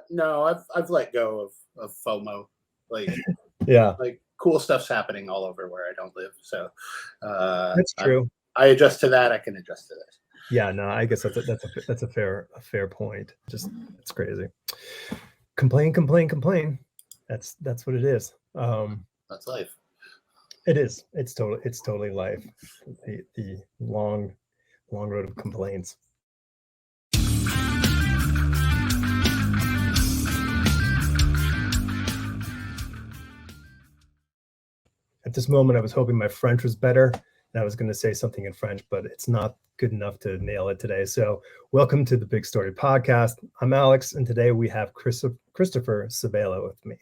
No, I've let go of FOMO. Like, yeah, like cool stuff's happening all over where I don't live. So that's true. I adjust to that. I can adjust to this. Yeah, no, I guess that's a fair point. Just it's crazy. Complain, complain, complain. That's what it is. That's life. It is. It's totally life. The long road of complaints. At this moment, I was hoping my French was better, and I was going to say something in French, but it's not good enough to nail it today. So, welcome to the Big Story Podcast. I'm Alex, and today we have Christopher Sebela with me,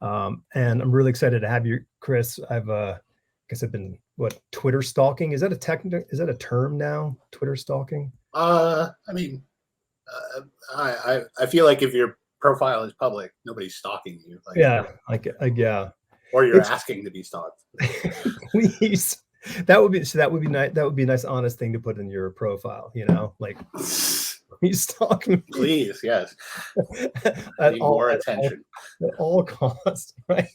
and I'm really excited to have you, Chris. I guess I've been Twitter stalking. Is that a term now? Twitter stalking? I mean, I feel like if your profile is public, nobody's stalking you. Like, yeah, yeah. Or you're asking to be stalked. Please. That would be nice. That would be a nice, honest thing to put in your profile. You know, like you stalk me. Please, yes. Need more attention at all costs, right?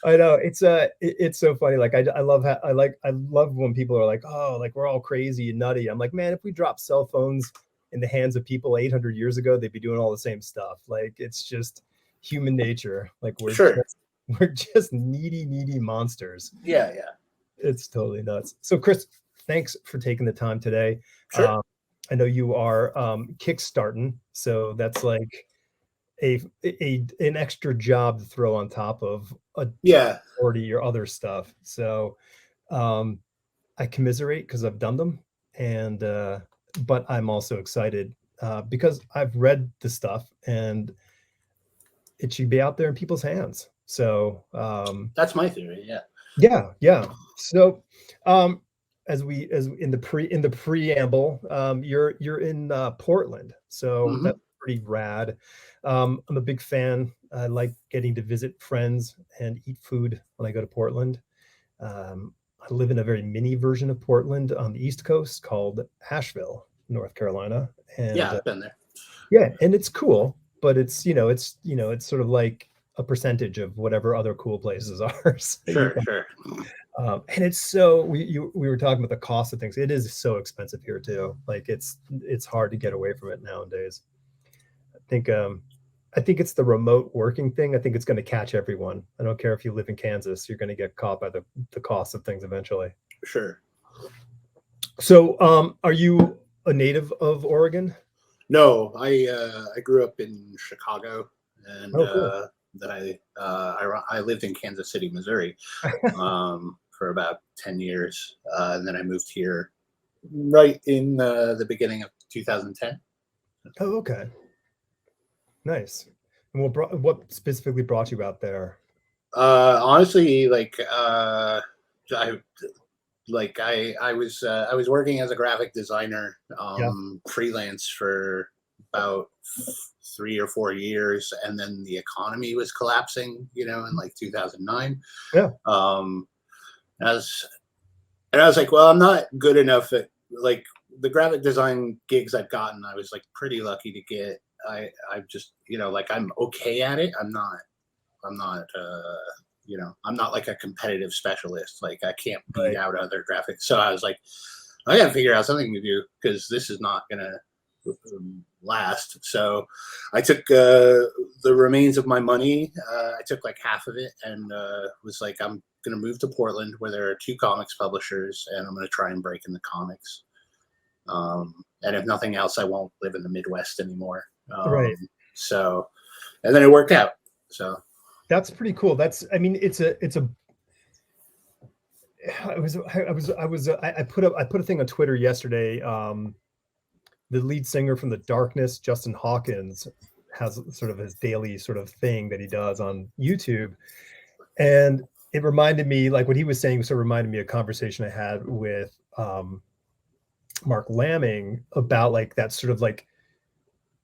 I know it's so funny. Like I love when people are like, oh, like we're all crazy and nutty. I'm like, man, if we drop cell phones in the hands of people 800 years ago, they'd be doing all the same stuff. Like it's just human nature. Like we're just needy monsters. Yeah. It's totally nuts. So Chris, thanks for taking the time today. Sure. I know you are kickstarting, so that's like an extra job to throw on top of already your other stuff. So I commiserate because I've done them, and but I'm also excited because I've read the stuff and it should be out there in people's hands. So that's my theory. Yeah. So as in the preamble, you're in Portland, so that's pretty rad. I'm a big fan. I like getting to visit friends and eat food when I go to Portland. I live in a very mini version of Portland on the East Coast called Asheville, North Carolina. And yeah, I've been there. Yeah, and it's cool, but it's sort of like a percentage of whatever other cool places are. Sure. And it's so we were talking about the cost of things. It is so expensive here too. Like it's hard to get away from it nowadays. I think it's the remote working thing. I think it's going to catch everyone. I don't care if you live in Kansas, you're going to get caught by the cost of things eventually. Sure. So, are you a native of Oregon? No, I grew up in Chicago, and cool. then I lived in Kansas City, Missouri, for about 10 years, and then I moved here right in the beginning of 2010. Oh, okay. Nice. And what specifically brought you out there? Honestly, I was working as a graphic designer, freelance for about 3 or 4 years, and then the economy was collapsing, in like 2009. Yeah. And I was like, well, I'm not good enough at like the graphic design gigs I've gotten. I was like pretty lucky to get. I just like I'm okay at it. I'm not I'm not like a competitive specialist. Like I can't beat out other graphics. So I was like, I got to figure out something to do because this is not going to last. So I took the remains of my money. I took like half of it and was like, I'm going to move to Portland where there are 2 comics publishers and I'm going to try and break in the comics. And if nothing else, I won't live in the Midwest anymore. So, and then it worked out. So that's pretty cool. I put a thing on Twitter yesterday. The lead singer from The Darkness, Justin Hawkins, has sort of his daily sort of thing that he does on YouTube. And it reminded me, like what he was saying, sort of reminded me of a conversation I had with Mark Lamming about like that sort of like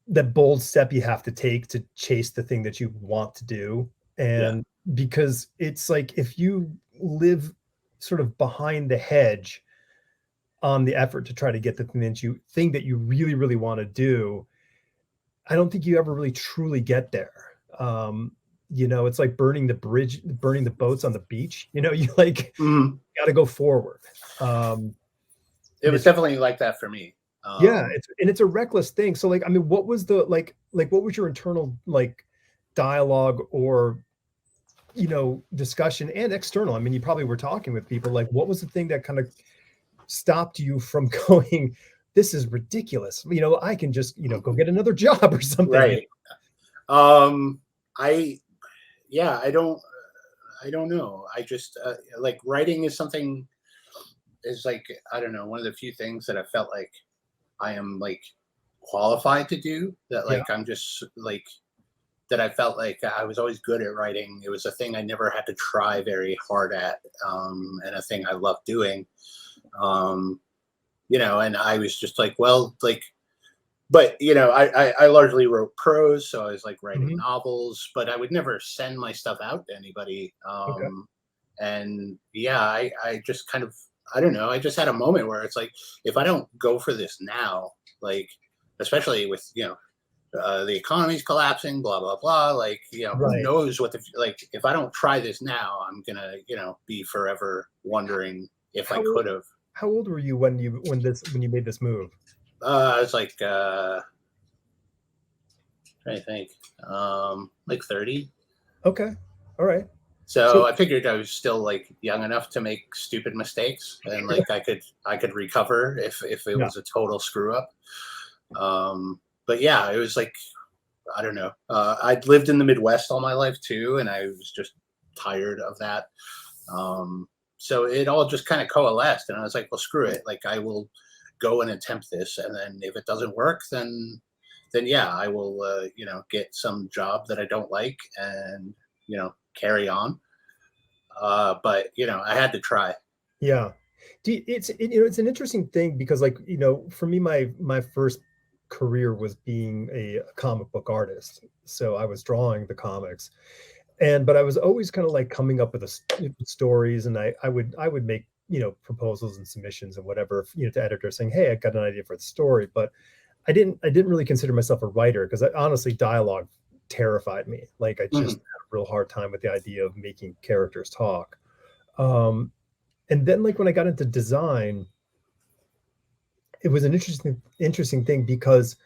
that bold step you have to take to chase the thing that you want to do. And because it's like, if you live sort of behind the hedge on the effort to try to get the thing that you really, really want to do, I don't think you ever really truly get there. You know, it's like burning the bridge, burning the boats on the beach. You know, you like got to go forward. It was definitely like that for me. Yeah, it's a reckless thing. So like, I mean, what was the like what was your internal like dialogue or, you know, discussion and external? I mean, you probably were talking with people. Like, what was the thing that kind of stopped you from going, this is ridiculous? You know, I can just, you know, go get another job or something. Right. You know? I don't know. I just like writing is something is like, I don't know, one of the few things that I felt like I am like qualified to do, that like I'm just like, that I felt like I was always good at writing. It was a thing I never had to try very hard at, and a thing I loved doing. You know, and I was just like, well, like, but you know, I largely wrote prose, so I was like writing novels, but I would never send my stuff out to anybody. And yeah, I just kind of, I don't know, I just had a moment where it's like, if I don't go for this now, like, especially with, you know, the economy's collapsing, blah, blah, blah. Like, you know, who knows what like, if I don't try this now, I'm going to, you know, be forever wondering if I could have. How old were you when you made this move? I was like, trying to think, like 30. Okay. All right. So I figured I was still like young enough to make stupid mistakes, and like I could recover if it was a total screw up. But yeah, it was like, I don't know. I'd lived in the Midwest all my life too, and I was just tired of that. So it all just kind of coalesced, and I was like, well, screw it. Like, I will go and attempt this, and then if it doesn't work, then yeah, I will, you know, get some job that I don't like, and you know, carry on. But you know, I had to try. Yeah. It's you know, it's an interesting thing because, like, you know, for me, my first career was being a comic book artist. So I was drawing the comics, but I was always kind of like coming up with stories, and I would make, you know, proposals and submissions and whatever, you know, to editors saying, hey, I got an idea for the story, but I didn't really consider myself a writer because honestly, dialogue terrified me. Like, I just had a real hard time with the idea of making characters talk. And then, like, when I got into design, it was an interesting thing because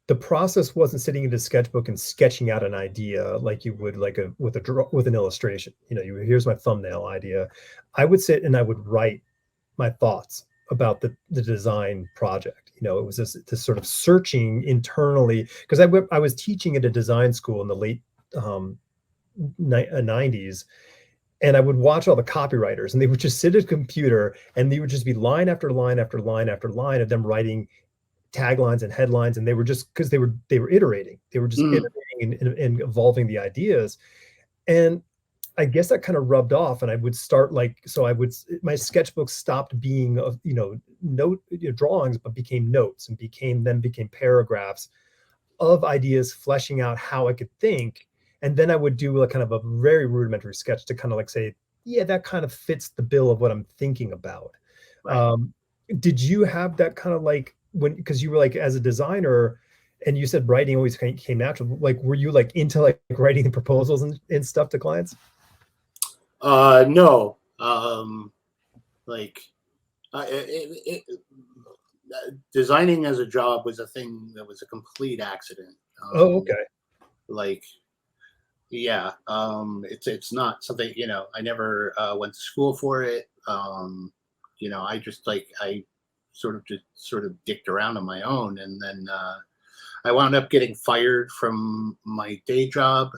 the process wasn't sitting in a sketchbook and sketching out an idea like you would like with an illustration. You know, here's my thumbnail idea. I would sit and I would write my thoughts about the design project. You know, it was this sort of searching internally, because I was teaching at a design school in the late 90s. And I would watch all the copywriters, and they would just sit at a computer, and they would just be line after line after line after line of them writing taglines and headlines. And they were just, because they were iterating. They were just iterating and evolving the ideas. And I guess that kind of rubbed off, and I would start like, so my sketchbook stopped being, you know, drawings, but became notes, and became paragraphs of ideas, fleshing out how I could think. And then I would do a kind of a very rudimentary sketch to kind of like say, yeah, that kind of fits the bill of what I'm thinking about. Right. Did you have that kind of like, because you were like, as a designer, and you said writing always came natural, like, were you like into like writing the proposals and stuff to clients? No. Like, designing as a job was a thing that was a complete accident. Oh, okay. Like, yeah, it's not something, you know, I never went to school for it. You know, I just like, I sort of dicked around on my own, and then I wound up getting fired from my day job,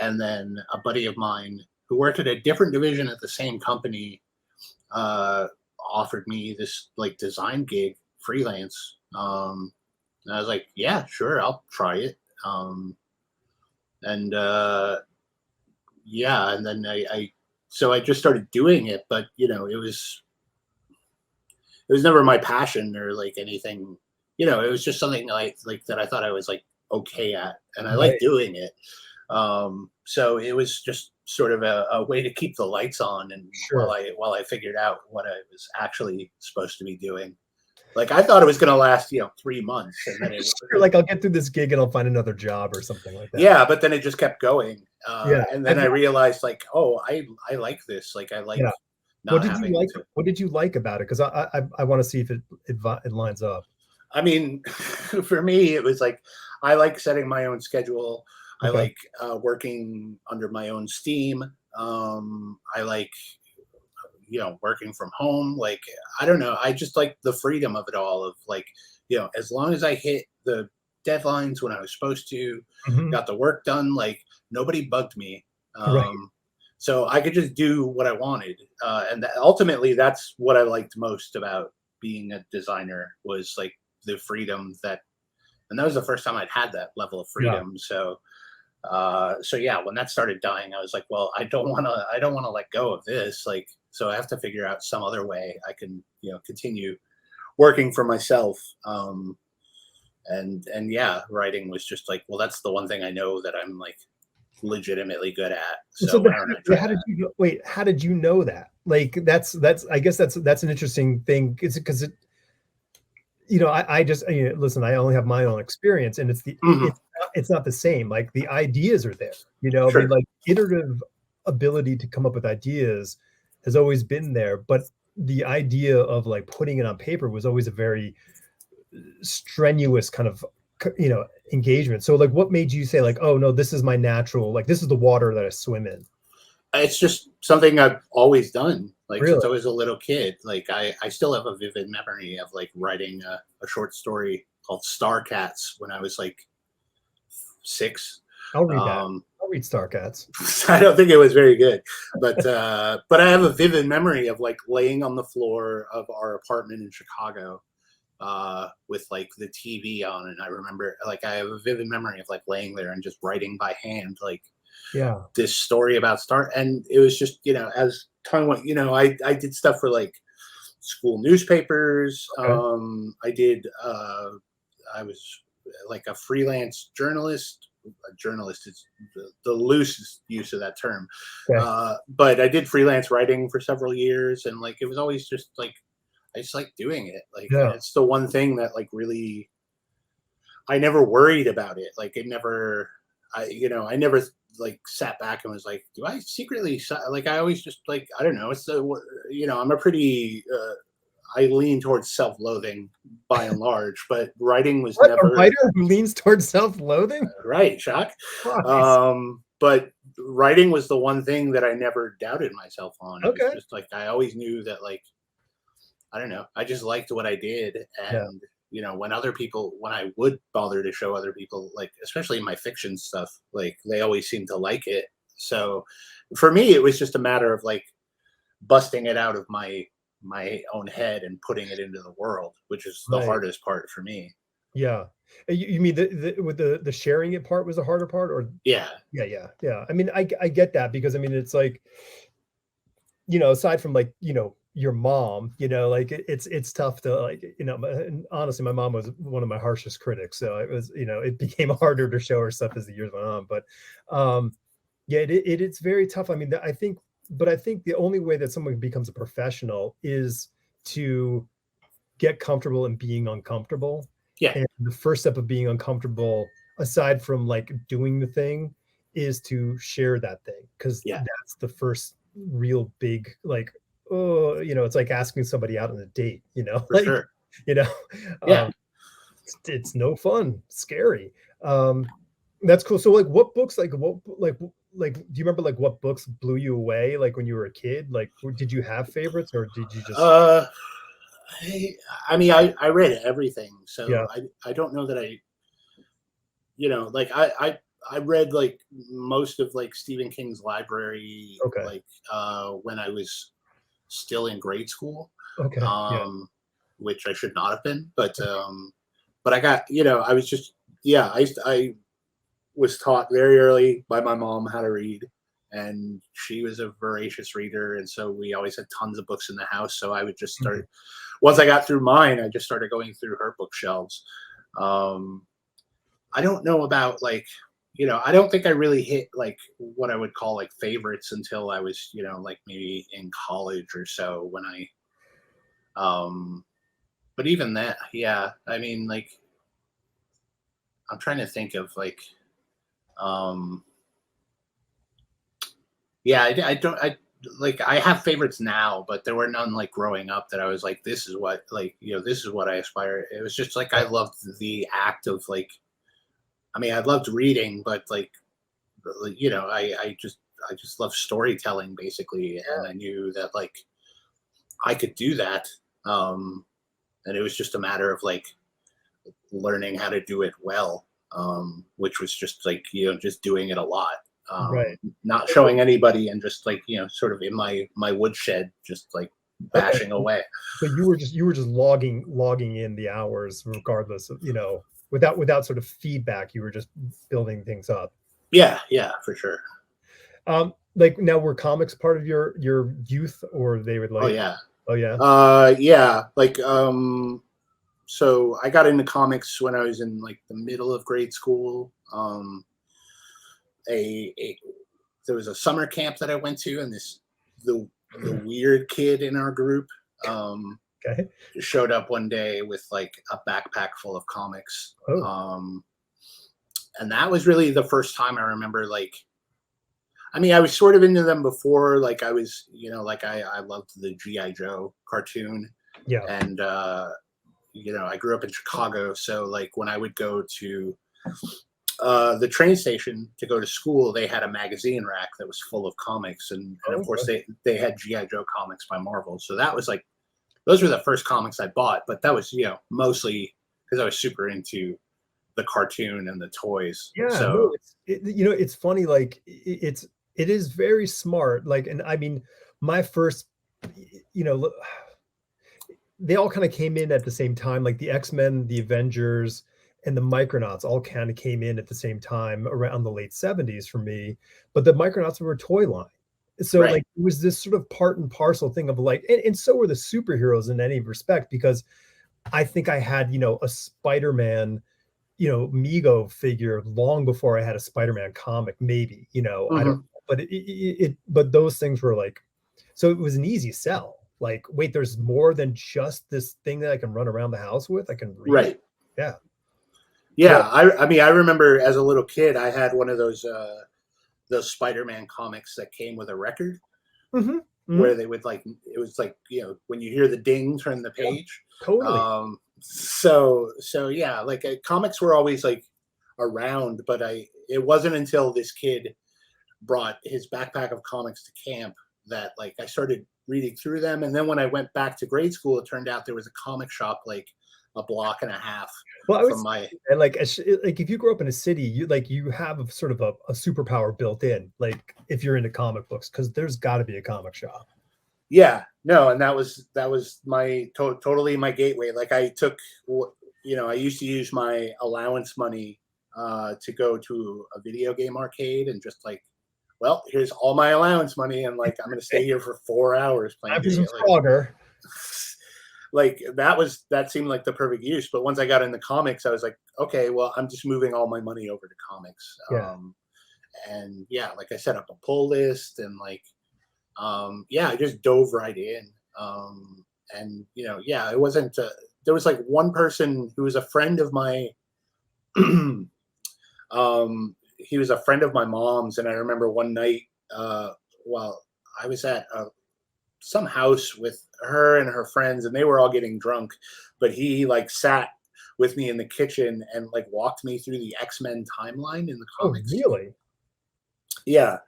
and then a buddy of mine who worked at a different division at the same company offered me this like design gig, freelance. And I was like, yeah, sure, I'll try it. And yeah, and then so I just started doing it, but you know, it was never my passion or like anything, you know, it was just something like that I thought I was like okay at, and I like doing it. So it was just sort of a way to keep the lights on, and while I figured out what I was actually supposed to be doing. Like I thought it was going to last, 3 months, and then You're like, I'll get through this gig and I'll find another job or something like that. yeah, but then it just kept going. Yeah. And then I realized like, oh, I like this. Like I like What not did you having like? to. What did you like about it? Because I want to see if it lines up. I mean, for me, it was like I like setting my own schedule. I Okay. like working under my own steam. I like, working from home. Like, I don't know. I just like the freedom of it all of like, as long as I hit the deadlines when I was supposed to, Mhm. got the work done, like nobody bugged me. Right. So I could just do what I wanted. And ultimately, that's what I liked most about being a designer was like the freedom and that was the first time I'd had that level of Yeah. freedom. So yeah, when that started dying, I was like, well, I don't want to let go of this. Like, so I have to figure out some other way I can, continue working for myself. And yeah, writing was just like, well, that's the one thing I know that I'm like legitimately good at. So But why don't I try how did that? you wait? How did you know that? Like that's I guess that's an interesting thing. Is it because it I just listen. I only have my own experience, and Mhm. it's not the same. Like the ideas are there. The Sure. like iterative ability to come up with ideas has always been there, but the idea of like putting it on paper was always a very strenuous kind of engagement. So like, what made you say like, oh no, this is my natural. Like this is the water that I swim in. It's just something I've always done, like since Really? I was a little kid. Like I still have a vivid memory of like writing a short story called Star Cats when I was like 6. I'll read that. Um, I'll read Starcats. I don't think it was very good, but I have a vivid memory of like laying on the floor of our apartment in Chicago with like the TV on, and I remember like I have a vivid memory of like laying there and just writing by hand like Yeah. this story about Star, and it was just as time went, I did stuff for like school newspapers. Okay. I did. I was like a freelance journalist. A journalist is the loosest use of that term, Okay. but I did freelance writing for several years, and like it was always just like I just like doing it. Like Yeah. it's the one thing that like really I never worried about it. Like it never, I never like sat back and was like, do I secretly like? I always just like I don't know. It's the I'm a pretty I lean towards self-loathing by and large, but writing was What, a never writer who leans towards self-loathing? right. Shock. Nice. But writing was the one thing that I never doubted myself on. It was Okay. just like I always knew that like I don't know. I just liked what I did, Yeah. and when I would bother to show other people, like especially my fiction stuff, like they always seemed to like it. So for me, it was just a matter of like busting it out of my own head and putting it into the world, which is the Right. hardest part for me. Yeah. You mean with the sharing it part was the harder part, or Yeah, yeah. I mean, I get that because I mean it's like, aside from like, your mom, like it's tough to like, and honestly, my mom was one of my harshest critics. So it was, it became harder to show her stuff as the years went on. But yeah, it's very tough. I mean, but I think the only way that someone becomes a professional is to get comfortable in being uncomfortable. yeah, And the first step of being uncomfortable, aside from like doing the thing, is to share that thing. Because yeah, that's the first real big, like, oh, it's like asking somebody out on a date, for like, sure. you know, Yeah. um, it's no fun, scary. Um, that's cool. So like what books, do you remember like what books blew you away? Like when you were a kid, like did you have favorites or did you just, Uh, I, I mean, I read everything, yeah. so I don't know that like I read like most of like Stephen King's library Okay. like when I was still in grade school, Okay. Yeah. um, which I should not have been, but I got I was just yeah I was taught very early by my mom how to read, and she was a voracious reader, and so we always had tons of books in the house. So I would just Mhm. start once I got through mine, I just started going through her bookshelves. Um, I don't know about like, I don't think I really hit like what I would call like favorites until I was, like maybe in college or so when um, but even that, yeah, I mean, like, I'm trying to think of like, um, yeah, I don't, I like, I have favorites now, but there were none like growing up that I was like, this is what, like, this is what I aspire. It was just like, I loved the act of like, I mean, I loved reading, but like, I just love storytelling basically. And I knew that like I could do that. Um, and it was just a matter of like learning how to do it well, which was just like, just doing it a lot. Right. Not showing anybody and just like, sort of in my woodshed, just like Okay. bashing away. So you were just logging in the hours regardless of, without sort of feedback, you were just building things up. Yeah, yeah, for sure. Like now were comics part of your youth, or they would Oh like, yeah. oh yeah. Yeah, like so I got into comics when I was in like the middle of grade school. A There was a summer camp that I went to, and the weird kid in our group Okay. showed up one day with like a backpack full of comics. Oh. And that was really the first time I remember like, I mean, I was sort of into them before, like I was, like I loved the G.I. Joe cartoon. Yeah. And I grew up in Chicago, so like when I would go to the train station to go to school, they had a magazine rack that was full of comics, and of course they had G.I. Joe comics by Marvel. So that was like, those were the first comics I bought, but that was mostly because I was super into the cartoon and the toys. Yeah. So No, it's funny. Like it is very smart. Like, and I mean, my first, they all kind of came in at the same time. Like the X-Men, the Avengers, and the Micronauts all kind of came in at the same time around the late 70s for me. But the Micronauts were a toy line. So right. like it was this sort of part and parcel thing of like, and so were the superheroes in any respect, because I think I had, a Spider-Man, Mego figure long before I had a Spider-Man comic, maybe, I don't know. But but those things were like, so it was an easy sell. Like, wait, there's more than just this thing that I can run around the house with. I can read. Right. Yeah. Yeah. I mean, I remember as a little kid, I had one of those Spider-Man comics that came with a record. Where they would like, it was like, when you hear the ding, turn the page. Totally. So yeah, like comics were always like around, but it wasn't until this kid brought his backpack of comics to camp that like I started reading through them. And then when I went back to grade school, it turned out there was a comic shop like a block and a half from my. And like if you grow up in a city, you have a sort of a superpower built in, like if you're into comic books, because there's got to be a comic shop. Yeah, no, and that was my totally my gateway. Like I took, I used to use my allowance money to go to a video game arcade and just like, well, here's all my allowance money, and like I'm gonna stay here for 4 hours playing video. Like that seemed like the perfect use. But once I got into comics, I was like, okay, well, I'm just moving all my money over to comics. Yeah. And yeah, like I set up a pull list and like, I just dove right in. And it wasn't, there was like one person who was a friend of my, he was a friend of my mom's. And I remember one night, while I was at some house with her and her friends, and they were all getting drunk, but he like sat with me in the kitchen and like walked me through the X-Men timeline in the comics. Oh, really? Yeah.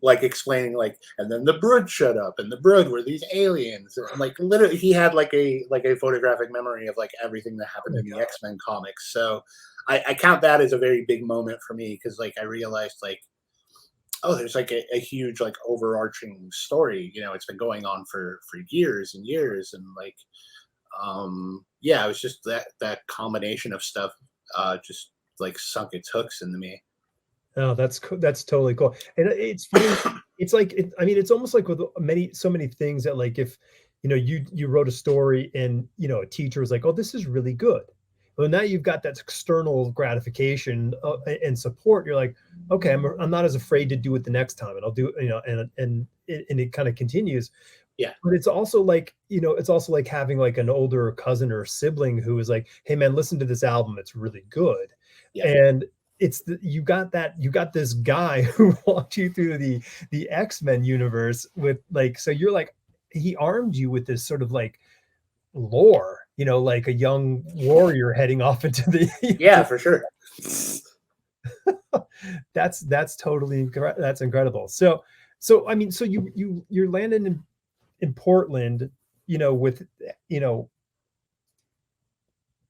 Like explaining like, and then the Brood showed up, and the Brood were these aliens. And like literally he had like a photographic memory of like everything that happened in the X-Men comics. So I count that as a very big moment for me, because like I realized like, oh, there's like a huge like overarching story. It's been going on for years and years, and like it was just that combination of stuff just like sunk its hooks into me. Oh, that's totally cool. And it's funny. It's like, I mean, it's almost like with so many things that like, if, you wrote a story and, a teacher was like, oh, this is really good. Well, now you've got that external gratification and support. You're like, okay, I'm not as afraid to do it the next time, and I'll do, and it kind of continues. Yeah. But it's also like, it's also like having like an older cousin or sibling who is like, hey man, listen to this album. It's really good. Yeah. And you got this guy who walked you through the X-Men universe with like, so you're like, he armed you with this sort of like lore, like a young warrior heading off into the Yeah, for sure. that's incredible. So I mean, so you're landing in Portland, with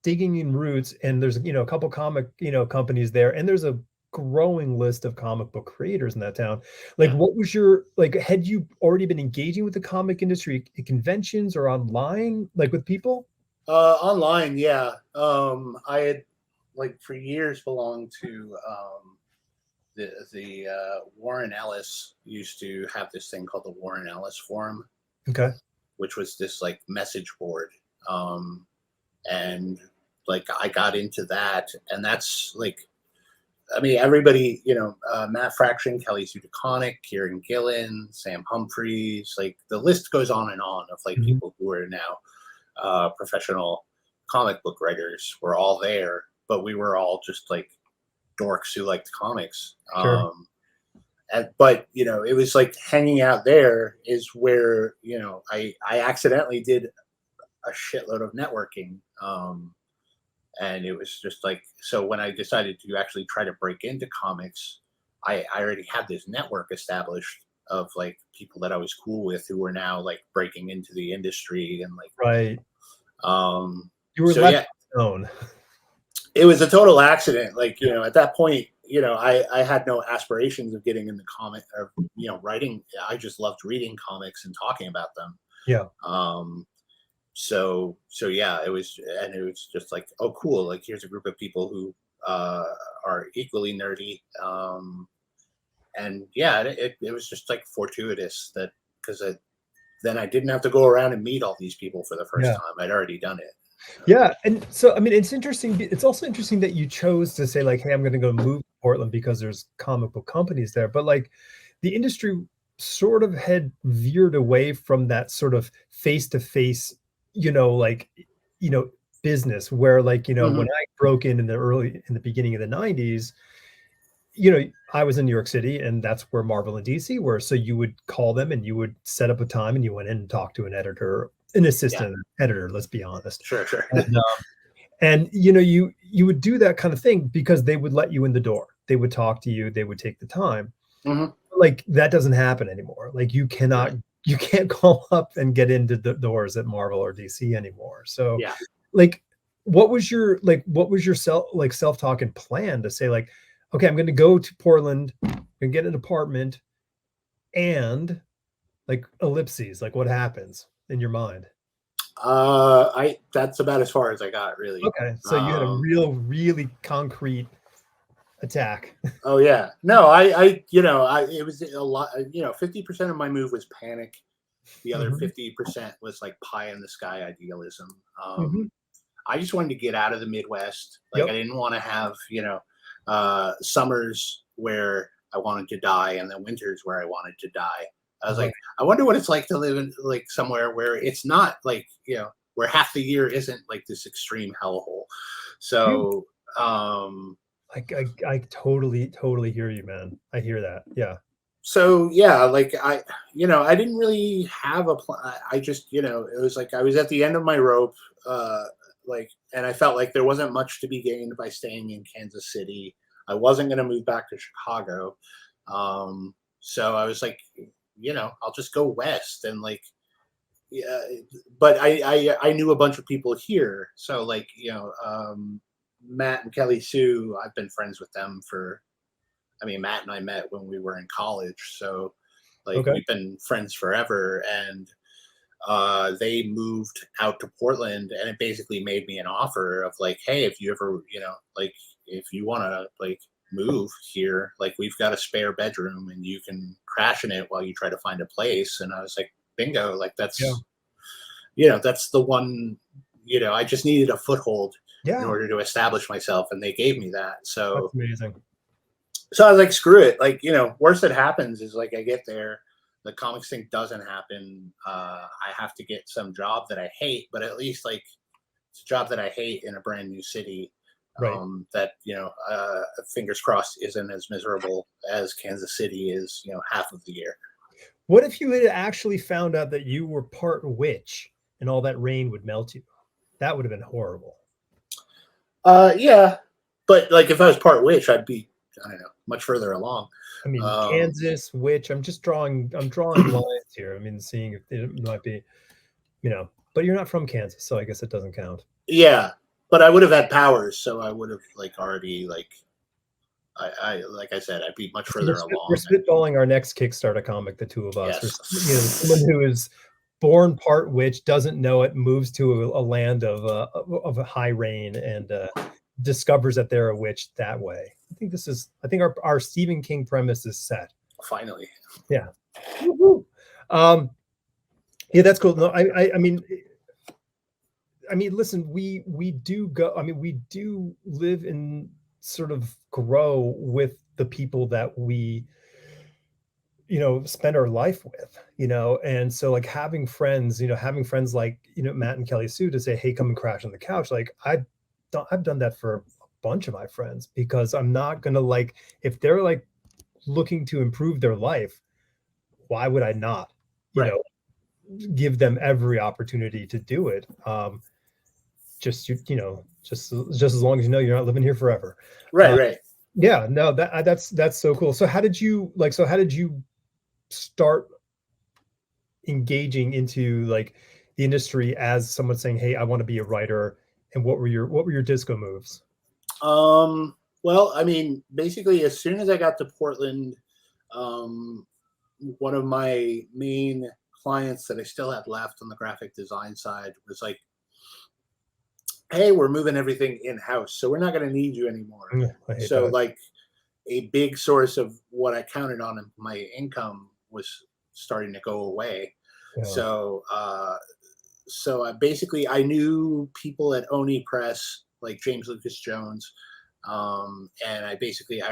digging in roots, and there's a couple comic companies there, and there's a growing list of comic book creators in that town. Like, Yeah. what was your, like, had you already been engaging with the comic industry at conventions or online, like with people? Online, yeah. I had like for years belonged to the Warren Ellis used to have this thing called the Warren Ellis Forum, Okay. which was this like message board. And like I got into that, and that's like, I mean, everybody, Matt Fraction, Kelly Sue DeConnick, Kieran Gillen, Sam Humphreys, like the list goes on and on of like people who are now professional comic book writers. Were all there, but we were all just like dorks who liked comics. Sure. But it was like hanging out there is where I accidentally did a shitload of networking. And it was just like, so when I decided to actually try to break into comics, I already had this network established of like people that I was cool with who were now like breaking into the industry and like, Right. You were so left alone. it was a total accident. Like, at that point, I had no aspirations of getting in the comic or, writing. I just loved reading comics and talking about them. Yeah. So yeah, it was just like, oh, cool. Like, here's a group of people who are equally nerdy. And yeah, it was just like fortuitous that because then I didn't have to go around and meet all these people for the first time. I'd already done it. Yeah. And so, I mean, it's interesting. It's also interesting that you chose to say like, hey, I'm going to go move to Portland because there's comic book companies there. But like the industry sort of had veered away from that sort of face-to-face, business where like, when I broke in the beginning of the 90s, I was in New York City, and that's where Marvel and DC were. So you would call them and you would set up a time and you went in and talked to an editor, an assistant editor, let's be honest. Sure. And you would do that kind of thing because they would let you in the door. They would talk to you. They would take the time. Like that doesn't happen anymore. Like you can't call up and get into the doors at Marvel or DC anymore. So like, what was your self-talk and plan to say like, okay, I'm going to go to Portland and get an apartment, and like ellipses, like what happens in your mind? That's about as far as I got, really. Okay. So you had a really concrete attack. Oh yeah. No, it was a lot, 50% of my move was panic. The other 50% was like pie in the sky idealism. I just wanted to get out of the Midwest. Like I didn't want to have, summers where I wanted to die and then winters where I wanted to die. I was like, I wonder what it's like to live in like somewhere where it's not like, where half the year isn't like this extreme hellhole. So, I totally hear you, man. I hear that. Yeah. So yeah, like I didn't really have a plan. I just, it was like I was at the end of my rope, and I felt like there wasn't much to be gained by staying in Kansas City. I wasn't going to move back to Chicago, so I was like, I'll just go west and like, yeah. But I knew a bunch of people here, so like, Matt and Kelly Sue, I've been friends with them Matt and I met when we were in college, so like we've been friends forever, and they moved out to Portland, and it basically made me an offer of like, hey, if you ever, like if you want to like move here, like we've got a spare bedroom and you can crash in it while you try to find a place. And I was like, bingo, like that's, that's the one, I just needed a foothold in order to establish myself, and they gave me that. So that's amazing. So I was like, screw it. Like, worst that happens is like I get there, the comics thing doesn't happen, I have to get some job that I hate, but at least like it's a job that I hate in a brand new city. Right. That, fingers crossed, isn't as miserable as Kansas City is, half of the year. What if you had actually found out that you were part witch and all that rain would melt you? That would have been horrible. Yeah, but like if I was part witch, I'd be, I don't know, much further along. I mean, Kansas witch. I'm drawing lines here. I mean, seeing if it might be, but you're not from Kansas, so I guess it doesn't count. Yeah, but I would have had powers, so I would have like already like I like I said, I'd be much further along. We're spitballing our next Kickstarter comic, the two of us. Yes. Someone who is born part witch, doesn't know it, moves to a land of a high rain, and discovers that they're a witch that way. I think our Stephen King premise is set. Finally. Yeah. Yeah, that's cool. No, I mean, listen, we do go. I mean, we do live and sort of grow with the people that we, spend our life with, and so like having friends like, Matt and Kelly Sue to say, hey, come and crash on the couch. Like I've done that for a bunch of my friends, because I'm not gonna, like, if they're like looking to improve their life, why would I not, give them every opportunity to do it? Just as long as you're not living here forever. Right. Yeah, no, that's so cool. So how did you start engaging into like the industry as someone saying, hey, I want to be a writer? And what were your disco moves? Well, I mean, basically as soon as I got to Portland, one of my main clients that I still had left on the graphic design side was like, hey, we're moving everything in-house, so we're not going to need you anymore. So like a big source of what I counted on in my income was starting to go away. Yeah. So I knew people at Oni Press, like James Lucas Jones. And I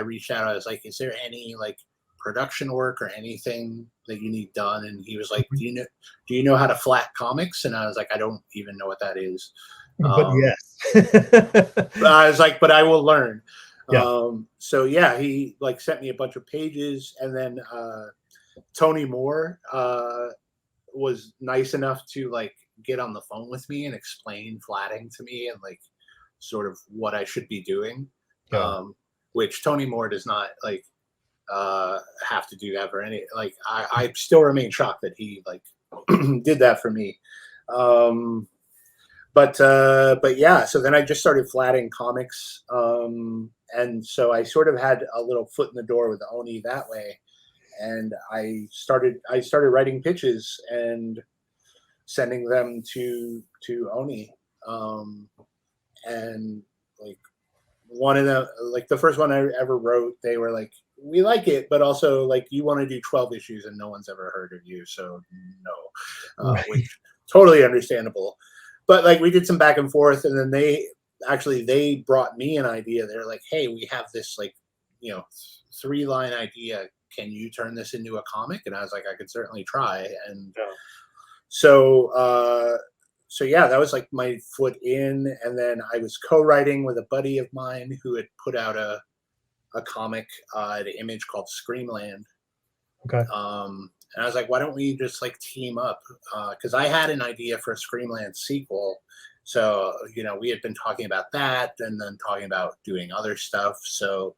reached out. I was like, is there any like production work or anything that you need done? And he was like, do you know how to flat comics? And I was like, I don't even know what that is. But yes. I was like, but I will learn. Yeah. So yeah, he like sent me a bunch of pages, and then Tony Moore was nice enough to like get on the phone with me and explain flatting to me and like sort of what I should be doing. Yeah. Which Tony Moore does not like have to do that for any, like I still remain shocked that he like did that for me. But yeah, so then I just started flatting comics. And so I sort of had a little foot in the door with Oni that way. And I started writing pitches and sending them to Oni. And like one of them, like the first one I ever wrote, they were like, we like it, but also like you want to do 12 issues and no one's ever heard of you. So no, right. Which totally understandable. But like we did some back and forth, and then they brought me an idea. They're like, hey, we have this like, 3-line idea. Can you turn this into a comic? And I was like, I could certainly try. And yeah. So yeah, that was like my foot in. And then I was co-writing with a buddy of mine who had put out a comic at Image called Screamland. Okay. And I was like, why don't we just like team up? Because I had an idea for a Screamland sequel. So, we had been talking about that and then talking about doing other stuff. So,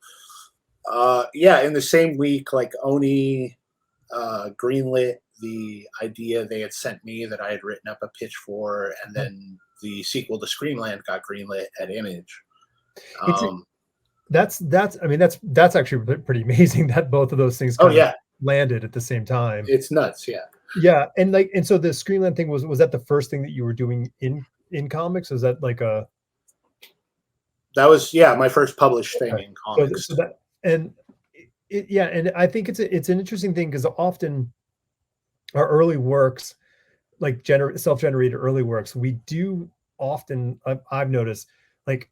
yeah, in the same week, like Oni greenlit the idea they had sent me that I had written up a pitch for. And then the sequel to Screamland got greenlit at Image. That's actually pretty amazing that both of those things landed at the same time. It's nuts. Yeah. And so the Screamland thing was that the first thing that you were doing in comics? Was that like that was my first published thing in comics. And I think it's an interesting thing, because often our early works, like self-generated early works, we do often, I've noticed, like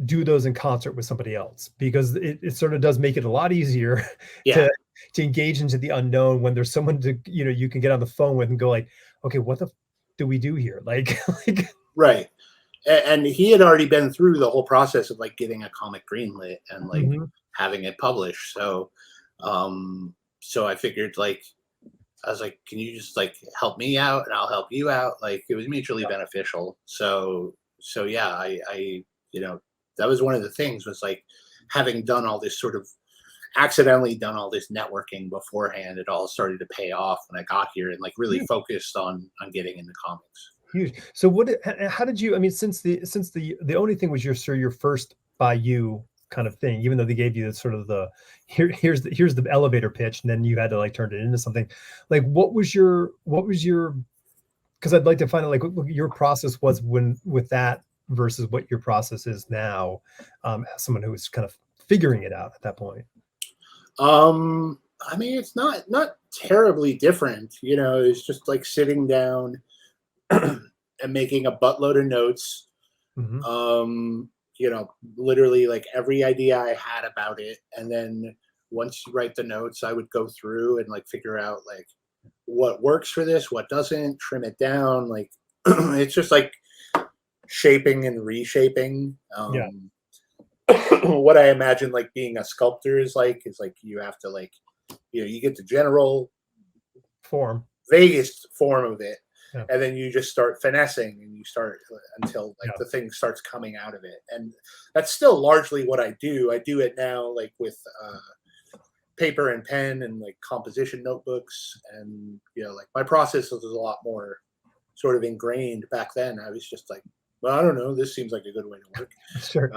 do those in concert with somebody else, because it sort of does make it a lot easier to engage into the unknown when there's someone to, you can get on the phone with and go like, okay, what the do we do here? Like, Right. And he had already been through the whole process of like getting a comic greenlit and like having it published. So I figured like, I was like, can you just like help me out and I'll help you out? Like it was mutually beneficial. So yeah, I that was one of the things was like having done all this sort of accidentally done all this networking beforehand. It all started to pay off when I got here and like really focused on getting into comics. Huge. So how did you, I mean, since the only thing was your first by you kind of thing, even though they gave you the sort of here's the elevator pitch, and then you had to like turn it into something. Like what was your, because I'd like to find out like what your process was with that versus what your process is now, as someone who was kind of figuring it out at that point. I mean, it's not terribly different, it's just like sitting down and making a buttload of notes. Literally like every idea I had about it. And then once you write the notes, I would go through and like figure out like what works for this, what doesn't, trim it down. Like it's just like shaping and reshaping. What I imagine like being a sculptor is like you have to like, you get the general form, vaguest form of it. Yeah. And then you just start finessing and you start until like the thing starts coming out of it. And that's still largely what I do. I do it now like with paper and pen and like composition notebooks. And, like my process was a lot more sort of ingrained back then. I was just like, well, I don't know. This seems like a good way to work. Sure.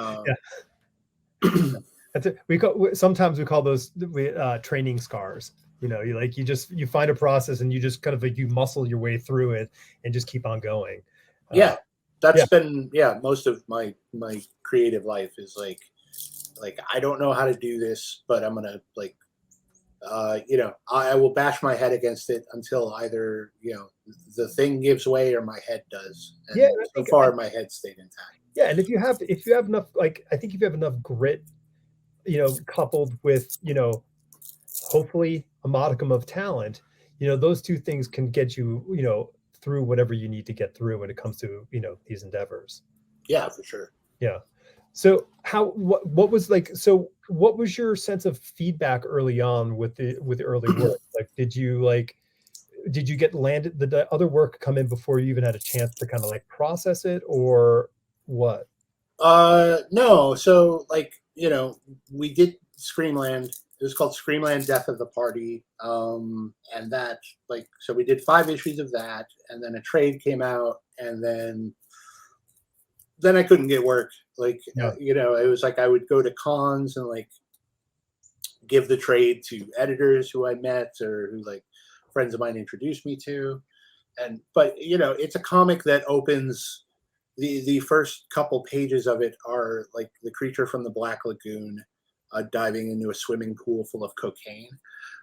That's it. Sometimes we call those training scars. You find a process and you just kind of like you muscle your way through it and just keep on going. That's been most of my creative life is like I don't know how to do this, but I'm gonna like I will bash my head against it until either the thing gives way or my head does. And so far my head stayed intact. Yeah, and if you have enough, like I think if you have enough grit, coupled with hopefully a modicum of talent, those two things can get you through whatever you need to get through when it comes to these endeavors. Yeah, for sure. Yeah. So what was your sense of feedback early on with the early work? Like did you get landed, did the other work come in before you even had a chance to kind of like process it, or what? No. So like, we did Screamland. It was called Screamland Death of the Party. And that like, so we did 5 issues of that, and then a trade came out, and then I couldn't get work. Like, it was like I would go to cons and like give the trade to editors who I met or who like friends of mine introduced me to. But it's a comic that opens, the first couple pages of it are like the creature from the Black Lagoon diving into a swimming pool full of cocaine,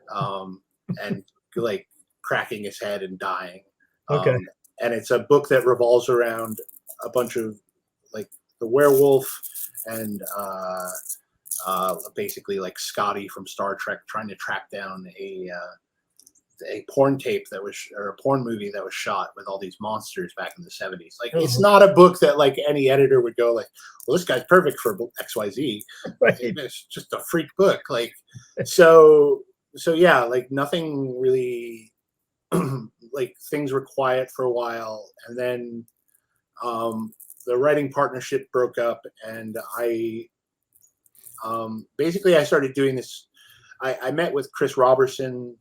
and like cracking his head and dying. Okay. And it's a book that revolves around a bunch of like the werewolf and basically like Scotty from Star Trek trying to track down a porn tape or a porn movie that was shot with all these monsters back in the 70s. Like, it's not a book that like any editor would go like, well, this guy's perfect for XYZ. Right. It's just a freak book. Like, so yeah, like nothing really, like things were quiet for a while. And then the writing partnership broke up, and I basically I started doing this. I met with Chris Robertson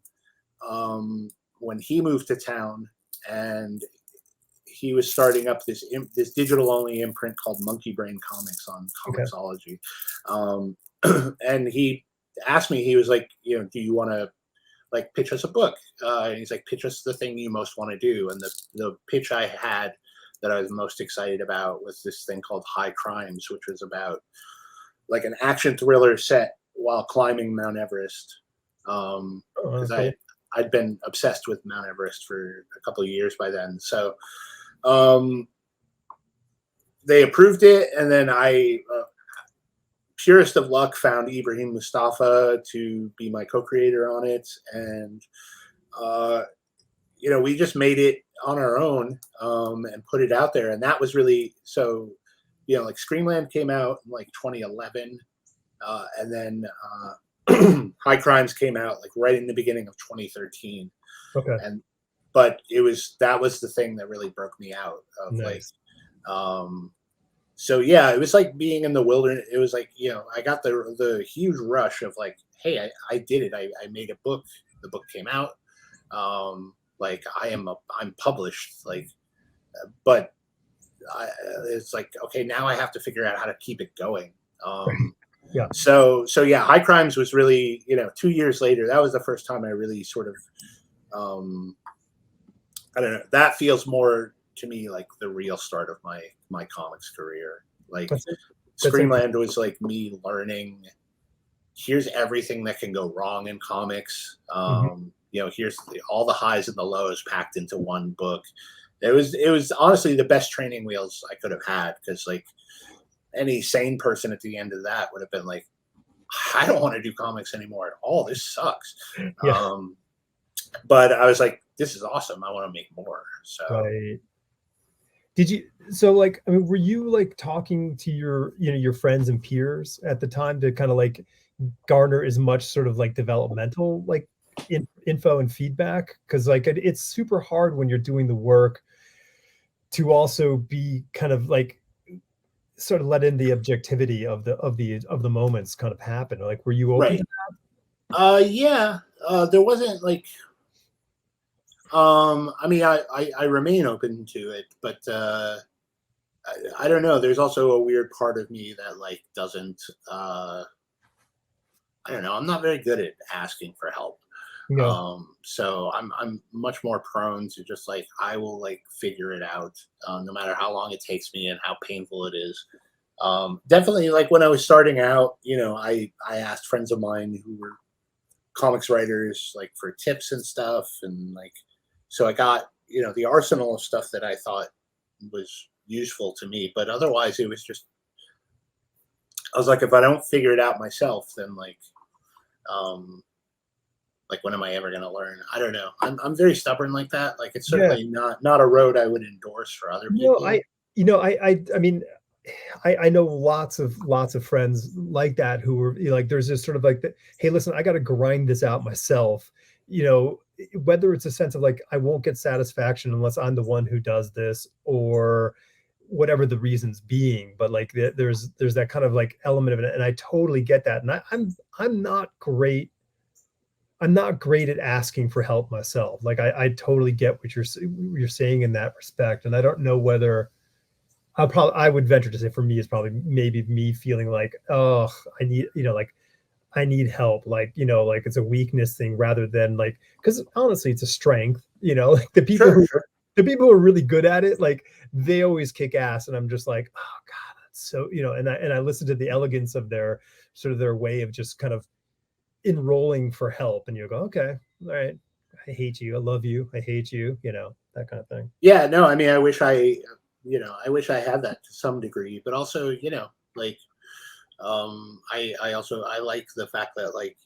when he moved to town, and he was starting up this digital only imprint called Monkey Brain Comics on Comixology. And he asked me, he was like, do you want to like pitch us a book? And he's like, pitch us the thing you most want to do. And the pitch I had that I was most excited about was this thing called High Crimes, which was about like an action thriller set while climbing Mount Everest. Because I'd been obsessed with Mount Everest for a couple of years by then. So they approved it, and then I purest of luck, found Ibrahim Mustafa to be my co-creator on it, and we just made it on our own, and put it out there, and that was really so. Like Screamland came out in like 2011, and then High Crimes came out like right in the beginning of 2013. Okay. But that was the thing that really broke me out of Nice. so yeah, it was like being in the wilderness. It was like, I got the huge rush of like, hey, I did it. I made a book. The book came out. Like I'm published, like, but it's like, okay, now I have to figure out how to keep it going. Yeah. So yeah, High Crimes was really, 2 years later, that was the first time I really sort of, I don't know, that feels more to me like the real start of my comics career. Like Screamland was like me learning, here's everything that can go wrong in comics. Here's all the highs and the lows packed into one book. It was honestly the best training wheels I could have had, because like any sane person at the end of that would have been like, I don't want to do comics anymore at all. This sucks. Yeah. But I was like, this is awesome. I want to make more. So right. Were you like talking to your friends and peers at the time to kind of like garner as much sort of like developmental like info and feedback? Because like it's super hard when you're doing the work to also be kind of like sort of let in the objectivity of the moments kind of happen. Like, were you open to that? Yeah. There wasn't like, I mean, I remain open to it, but I don't know. There's also a weird part of me that like doesn't. I don't know. I'm not very good at asking for help. Yeah. So I'm much more prone to just like, I will like figure it out, no matter how long it takes me and how painful it is. Definitely like when I was starting out, I asked friends of mine who were comics writers like for tips and stuff, and like, so I got, the arsenal of stuff that I thought was useful to me, but otherwise it was just, I was like, if I don't figure it out myself, then like when am I ever going to learn? I don't know. I'm very stubborn like that. Like it's certainly not a road I would endorse for other people. I mean, I know lots of friends like that who were like, there's this sort of like, hey, listen, I got to grind this out myself. Whether it's a sense of like, I won't get satisfaction unless I'm the one who does this, or whatever the reasons being, but like there's that kind of like element of it, and I totally get that. And I'm not great at asking for help myself. Like I totally get what you're saying in that respect, and I don't know whether I would venture to say for me it's probably maybe me feeling like, oh, I need, like I need help, like, like it's a weakness thing rather than like, because honestly it's a strength, like the people who are really good at it, like they always kick ass, and I'm just like, oh God, that's so, and I listen to the elegance of their sort of their way of just kind of enrolling for help, and you go, okay, all right, I hate you, I love you, I hate you, that kind of thing. Yeah, no, I mean, I wish I had that to some degree, but also, like, I like the fact that like,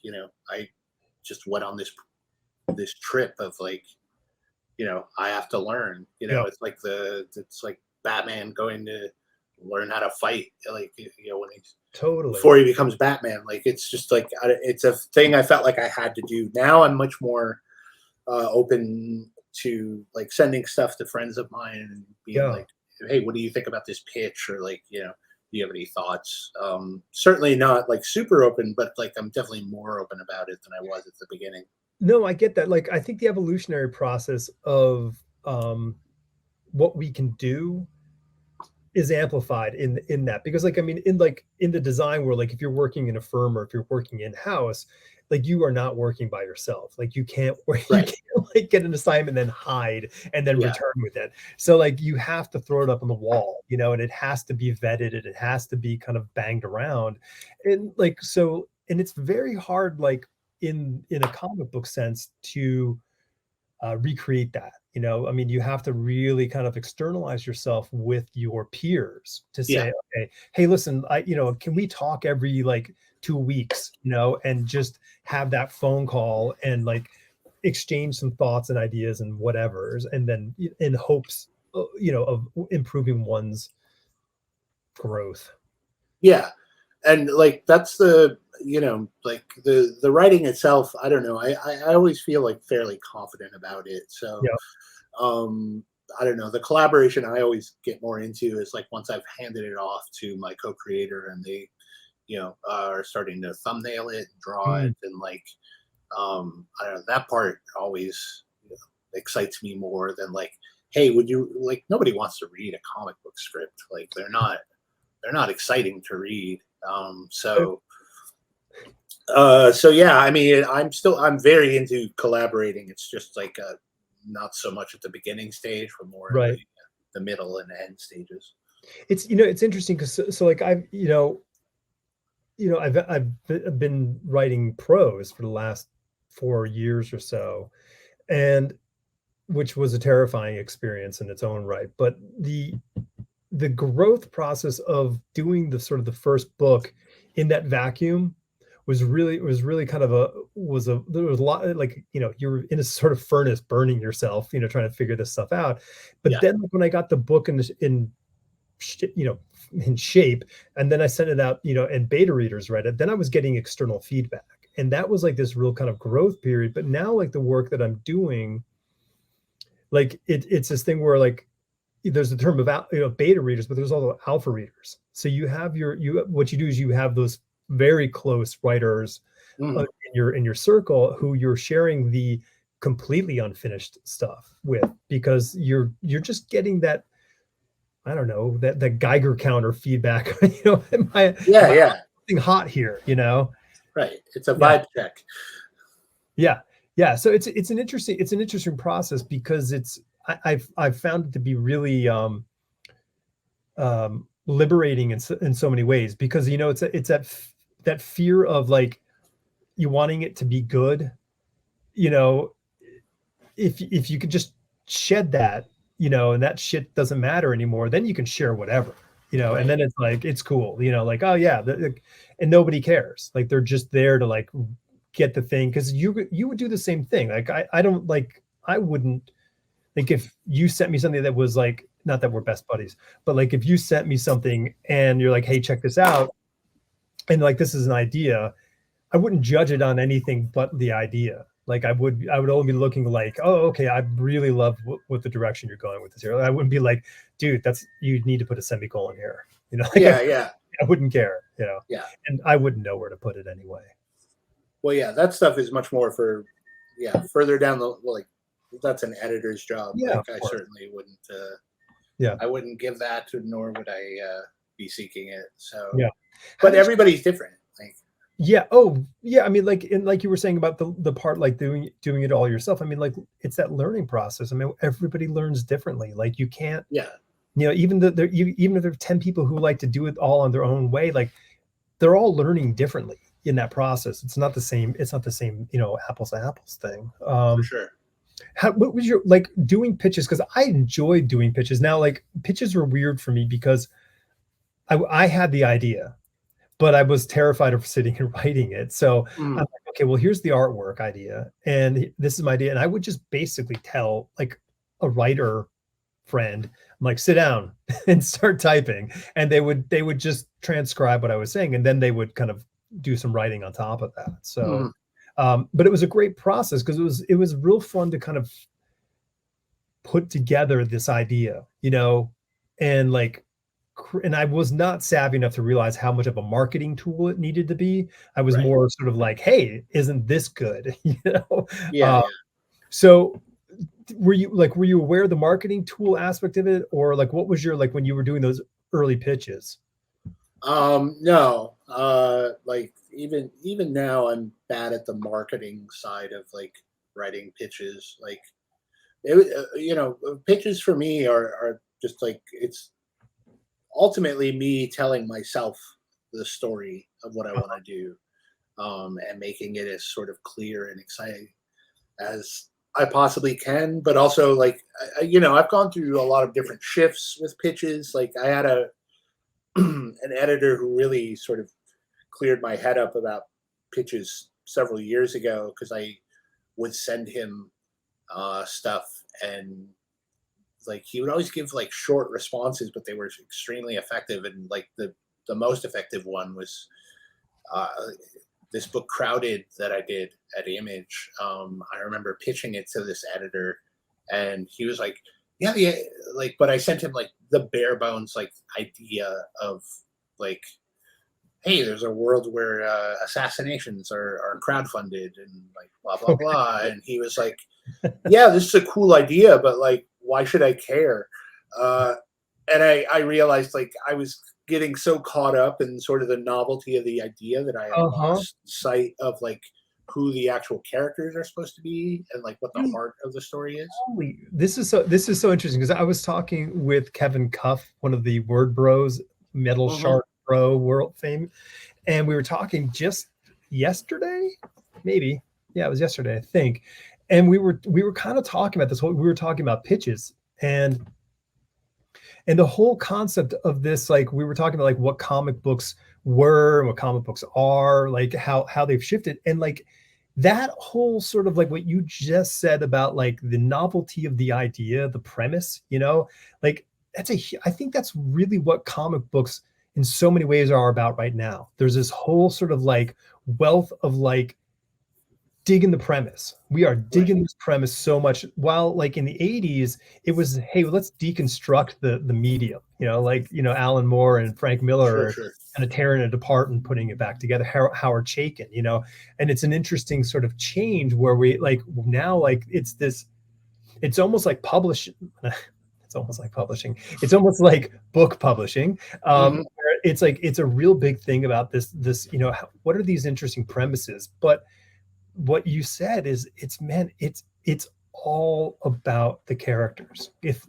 I just went on this trip of like, I have to learn, it's like Batman going to learn how to fight, like, when he's before he becomes Batman. Like, it's just like, it's a thing I felt like I had to do. Now I'm much more open to like sending stuff to friends of mine and being like, hey, what do you think about this pitch? Or like, do you have any thoughts? Certainly not like super open, but like I'm definitely more open about it than I was at the beginning. No, I get that. Like, I think the evolutionary process of what we can do is amplified in that, because like, I mean, in the design world, like if you're working in a firm or if you're working in-house, like you are not working by yourself. Like you can't like get an assignment, then hide and then return with it. So like you have to throw it up on the wall, and it has to be vetted and it has to be kind of banged around. And like, so, and it's very hard, like in a comic book sense, to recreate that. You know, I mean, you have to really kind of externalize yourself with your peers to Yeah. say, okay, hey, listen, can we talk every like 2 weeks, and just have that phone call and like exchange some thoughts and ideas and whatever's, and then in hopes, of improving one's growth. Yeah. And like that's the like the writing itself, I don't know, I always feel like fairly confident about it. So Yeah. I don't know, the collaboration I always get more into is like once I've handed it off to my co-creator and they are starting to thumbnail it, draw Mm. it, and like I don't know, that part always excites me more than like, hey, would you like, nobody wants to read a comic book script, like they're not exciting to read. So yeah, I mean, I'm very into collaborating. It's just like not so much at the beginning stage, but more in Right. the middle and end stages. It's interesting because so like I've been writing prose for the last 4 years or so, and which was a terrifying experience in its own right. But the growth process of doing the sort of the first book in that vacuum was really kind of there was a lot, like, you're in a sort of furnace burning yourself, trying to figure this stuff out. But Yeah, then when I got the book you know in shape, and then I sent it out, and beta readers read it, then I was getting external feedback, and that was like this real kind of growth period. But now, like, the work that I'm doing, like, it's this thing where, like, there's the term of beta readers, but there's also alpha readers. So you have what you do is you have those very close writers mhm. in your circle who you're sharing the completely unfinished stuff with, because you're just getting that, I don't know, that Geiger counter feedback. Am Yeah, I yeah, something hot here? right. It's a Yeah, vibe check. yeah, yeah. So it's an interesting process, because I've found it to be really liberating in so many ways, because it's that fear of, like, you wanting it to be good. You know, if you could just shed that, and that shit doesn't matter anymore, then you can share whatever, and Right. then it's like, it's cool, like, oh yeah, and nobody cares, like, they're just there to, like, get the thing, because you would do the same thing. Like, I don't, like, I wouldn't, like, if you sent me something that was like, not that we're best buddies, but like, if you sent me something and you're like, hey, check this out, and like, this is an idea, I wouldn't judge it on anything but the idea. Like, I would only be looking like, oh, okay, I really love what the direction you're going with this here. I wouldn't be like, dude, you need to put a semicolon here. Like, Yeah, yeah, I wouldn't care, yeah. and I wouldn't know where to put it anyway. Well, yeah, that stuff is much more for, yeah, further down the, like, that's an editor's job. Yeah, Like, of I course. certainly wouldn't, Yeah, I wouldn't give that to, nor would I be seeking it. So, yeah. How but did everybody's different. Like, Yeah. Oh, yeah. I mean, like, and like you were saying about the part, like, doing it all yourself. I mean, like, it's that learning process. I mean, everybody learns differently. Like, you can't, yeah, even if there are 10 people who like to do it all on their own way, like, they're all learning differently in that process. It's not the same, apples to apples thing. for sure. What was your, like, doing pitches? Because I enjoyed doing pitches. Now, like, pitches were weird for me because I had the idea, but I was terrified of sitting and writing it. So I'm Mm, like, okay, well, here's the artwork idea, and this is my idea. And I would just basically tell, like, a writer friend, I'm like, sit down and start typing. And they would just transcribe what I was saying. And then they would kind of do some writing on top of that. So, mm, but it was a great process, because it was real fun to kind of put together this idea, and like, and I was not savvy enough to realize how much of a marketing tool it needed to be. I was right. more sort of like, hey, isn't this good? Yeah, Uh, yeah. so were you aware of the marketing tool aspect of it, or like, what was your, like, when you were doing those early pitches? No. Like, even now, I'm bad at the marketing side of like writing pitches. Like, pitches for me are just like, it's ultimately me telling myself the story of what I want to do, and making it as sort of clear and exciting as I possibly can, but also like, you know, I've gone through a lot of different shifts with pitches. Like I had an editor who really sort of cleared my head up about pitches several years ago, because I would send him stuff, and like he would always give like short responses, but they were extremely effective. And like the most effective one was this book Crowded that I did at Image. I remember pitching it to this editor, and he was like, yeah, like, but I sent him like the bare bones like idea of like, hey, there's a world where assassinations are crowdfunded and like blah blah blah. And he was like, yeah, this is a cool idea, but like, why should I care? And I realized like I was getting so caught up in sort of the novelty of the idea that I had lost sight of like who the actual characters are supposed to be and like what the heart of the story is. This is so interesting, because I was talking with Kevin Cuff, one of the Word Bros, Metal Shark Bro world fame, and we were talking just yesterday, maybe. Yeah, it was yesterday, I think. And we were kind of talking about this whole, we were talking about pitches and the whole concept of this, like we were talking about like what comic books were and what comic books are, like how they've shifted. And like that whole sort of like what you just said about like the novelty of the idea, the premise, you know, like I think that's really what comic books in so many ways are about right now. There's this whole sort of like wealth of like digging the premise. We are digging this premise so much. While like in the 80s, it was, hey, let's deconstruct the medium, you know, like, you know, Alan Moore and Frank Miller kind of tearing it apart and putting it back together. Howard Chaykin, you know, and it's an interesting sort of change where we like now, like it's almost like publishing. It's almost like publishing. It's almost like book publishing. Where it's like, it's a real big thing about this, you know, what are these interesting premises? But what you said is it's all about the characters. If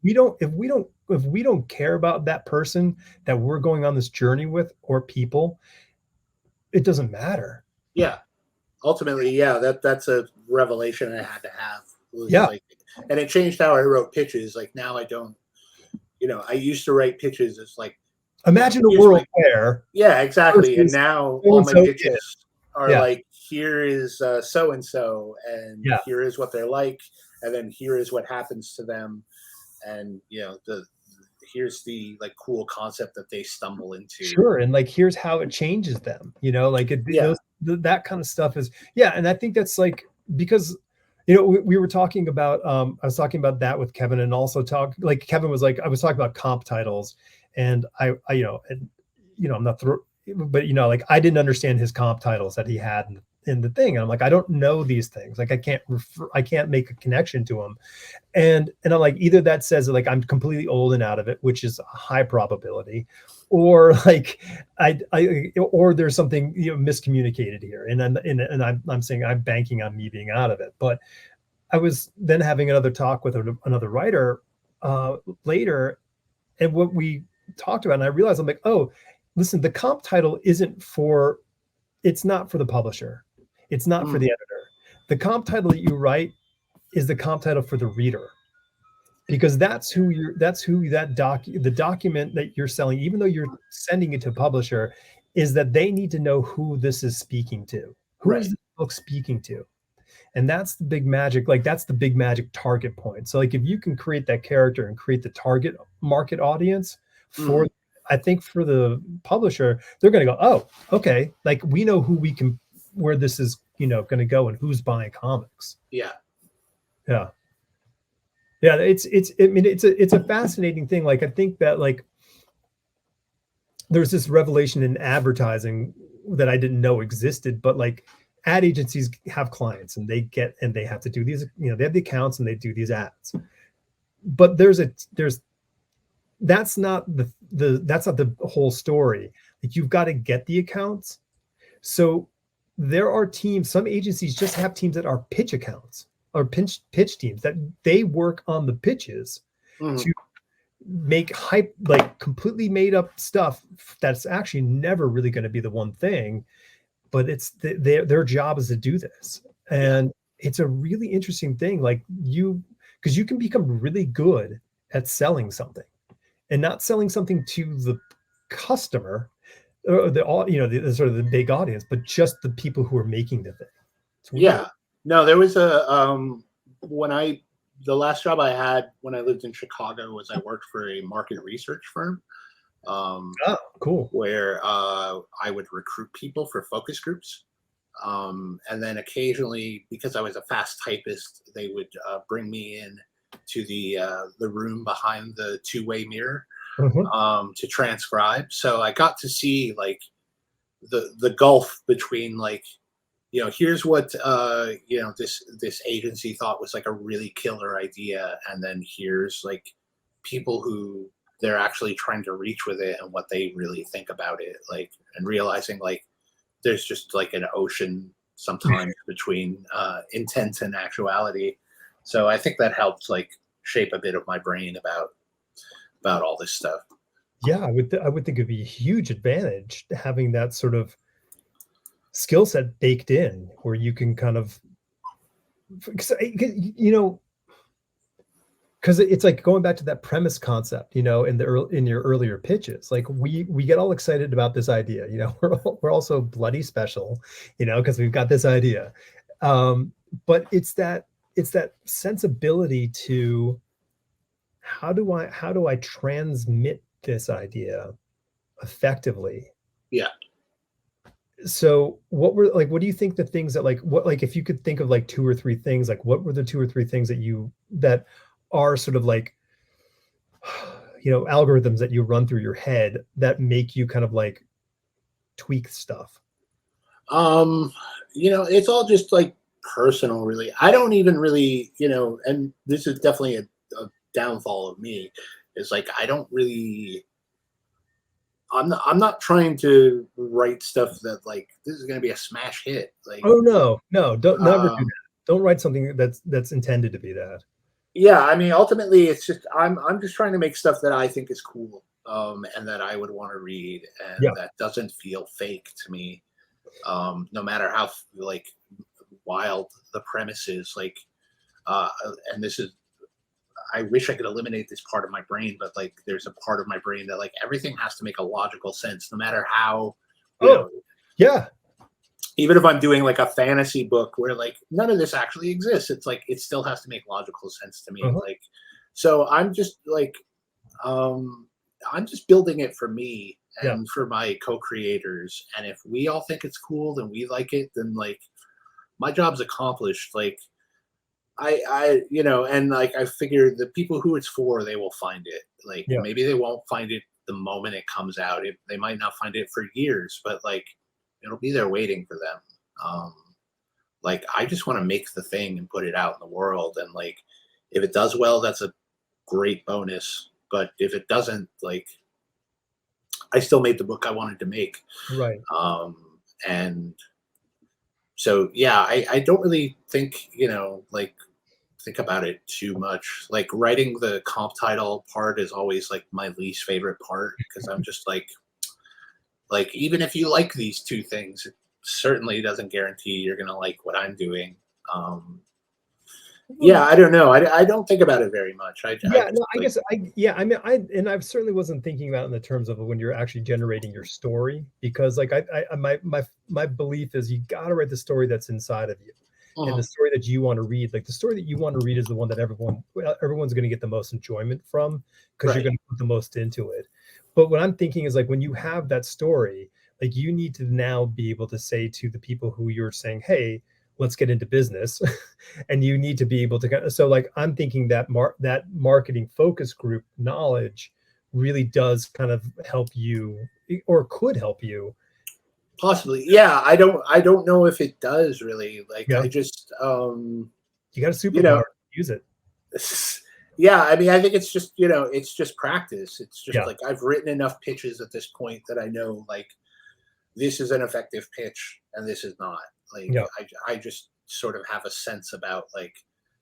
we don't care about that person that we're going on this journey with, or people, it doesn't matter. Yeah. Ultimately, yeah, that's a revelation I had to have. Like, and it changed how I wrote pitches. Like now I don't, you know, I used to write pitches as like, imagine a world where. Yeah, exactly. And now all my pitches are like, here is so-and-so, and here is what they're like, and then here is what happens to them, and you know, here's the like cool concept that they stumble into. Sure. And like, here's how it changes them, you know, like that kind of stuff is, and I think that's like, because, you know, we were talking about, I was talking about that with Kevin, and also like Kevin was like, I was talking about comp titles, and I you know, and, you know, I'm not but, you know, like I didn't understand his comp titles that he had in the thing. And I'm like, I don't know these things. Like I can't make a connection to them. And I'm like, either that says like I'm completely old and out of it, which is a high probability, or like or there's something, you know, miscommunicated here. And I'm saying I'm banking on me being out of it. But I was then having another talk with another writer later, and what we talked about, and I realized, I'm like, oh, listen, the comp title it's not for the publisher. It's not for the editor. The comp title that you write is the comp title for the reader, because the document that you're selling, even though you're sending it to a publisher, is that they need to know who this is speaking to. Who is this book speaking to? And that's the big magic. Like that's the big magic target point. So like if you can create that character and create the target market audience for, I think for the publisher, they're going to go, oh, okay. Like we know where this is, you know, going to go and who's buying comics. Yeah. It's a fascinating thing. Like I think that like there's this revelation in advertising that I didn't know existed, but like ad agencies have clients and they have to do these, you know, they have the accounts and they do these ads. But that's not the whole story. Like you've got to get the accounts. So there are teams, some agencies just have teams that are pitch accounts or pitch teams that they work on the pitches to make hype, like completely made up stuff that's actually never really going to be the one thing, but it's their job is to do this. And it's a really interesting thing. Like because you can become really good at selling something, and not selling something to the customer or the sort of the big audience, but just the people who are making the thing. It's weird. Yeah. No, there was the last job I had when I lived in Chicago was I worked for a market research firm. Oh, cool. Where I would recruit people for focus groups. And then occasionally, because I was a fast typist, they would bring me in to the room behind the two-way mirror to transcribe. So I got to see like the gulf between like, here's what this agency thought was like a really killer idea, and then here's like people who they're actually trying to reach with it and what they really think about it, like, and realizing like there's just like an ocean sometimes between intent and actuality. So I think that helped like shape a bit of my brain about all this stuff. Yeah, I would think it'd be a huge advantage having that sort of skill set baked in, where you can kind of, because it's like going back to that premise concept, in your earlier pitches. Like we get all excited about this idea, we're also bloody special, because we've got this idea. But it's that sensibility to how do I transmit this idea effectively? Yeah. So what do you think the things that if you could think of like 2 or 3 things, like what were the 2 or 3 things that are sort of like, algorithms that you run through your head that make you kind of like tweak stuff? It's all just like personal, really. I don't even really, and this is definitely a downfall of me, is like I don't really, I'm not trying to write stuff that like this is going to be a smash hit. Like, oh no, don't never do that. Don't write something that's intended to be that. Yeah, I mean, ultimately, it's just I'm just trying to make stuff that I think is cool, and that I would want to read, and that doesn't feel fake to me, no matter how like wild the premise is. Like, and this is, I wish I could eliminate this part of my brain, but like, there's a part of my brain that like everything has to make a logical sense, no matter how, yeah. Even if I'm doing like a fantasy book where like none of this actually exists, it's like it still has to make logical sense to me. Like, so I'm just like, I'm just building it for me and for my co-creators. And if we all think it's cool, then we like it, then like my job's accomplished. Like and like I figure the people who it's for, they will find it. Like maybe they won't find it the moment it comes out. They might not find it for years, but like it'll be there waiting for them. Like I just want to make the thing and put it out in the world. And like, if it does well, that's a great bonus. But if it doesn't, like, I still made the book I wanted to make. Right. And so, yeah, I don't really think, like think about it too much. Like writing the comp title part is always like my least favorite part, because I'm just like, even if you like these 2 things, it certainly doesn't guarantee you're going to like what I'm doing. Yeah, I don't know. I don't think about it very much. I certainly wasn't thinking about it in the terms of when you're actually generating your story, because like my belief is you got to write the story that's inside of you. And the story that you want to read, like the story that you want to read is the one that everyone's going to get the most enjoyment from, because you're going to put the most into it. But what I'm thinking is like, when you have that story, like you need to now be able to say to the people who you're saying, hey, let's get into business. And you need to be able to, so like, I'm thinking that that marketing focus group knowledge really does kind of help you, or could help you. Possibly. Yeah. I don't know if it does really. Like, I just, you got a superpower, use it. Yeah, I mean, I think it's just, it's just practice. It's just like I've written enough pitches at this point that I know like this is an effective pitch and this is not. Like I just sort of have a sense about like,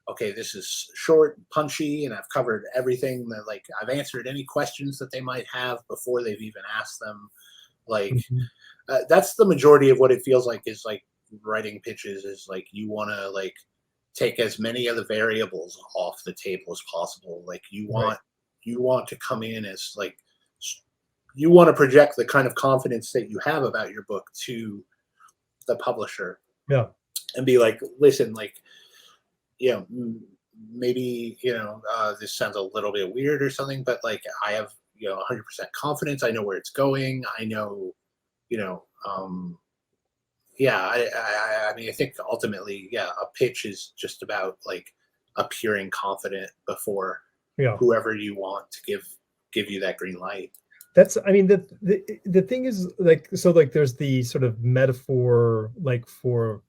okay, this is short, punchy, and I've covered everything that like I've answered any questions that they might have before they've even asked them. Like that's the majority of what it feels like, is like writing pitches, is like you want to like take as many of the variables off the table as possible. Like you want to come in as like, you want to project the kind of confidence that you have about your book to the publisher. Yeah. And be like, listen, like, maybe, this sounds a little bit weird or something, but like I have, 100% confidence. I know where it's going. I know, I mean, I think ultimately, a pitch is just about like appearing confident before whoever you want to give you that green light. That's, I mean, the thing is like, so like there's the sort of metaphor like for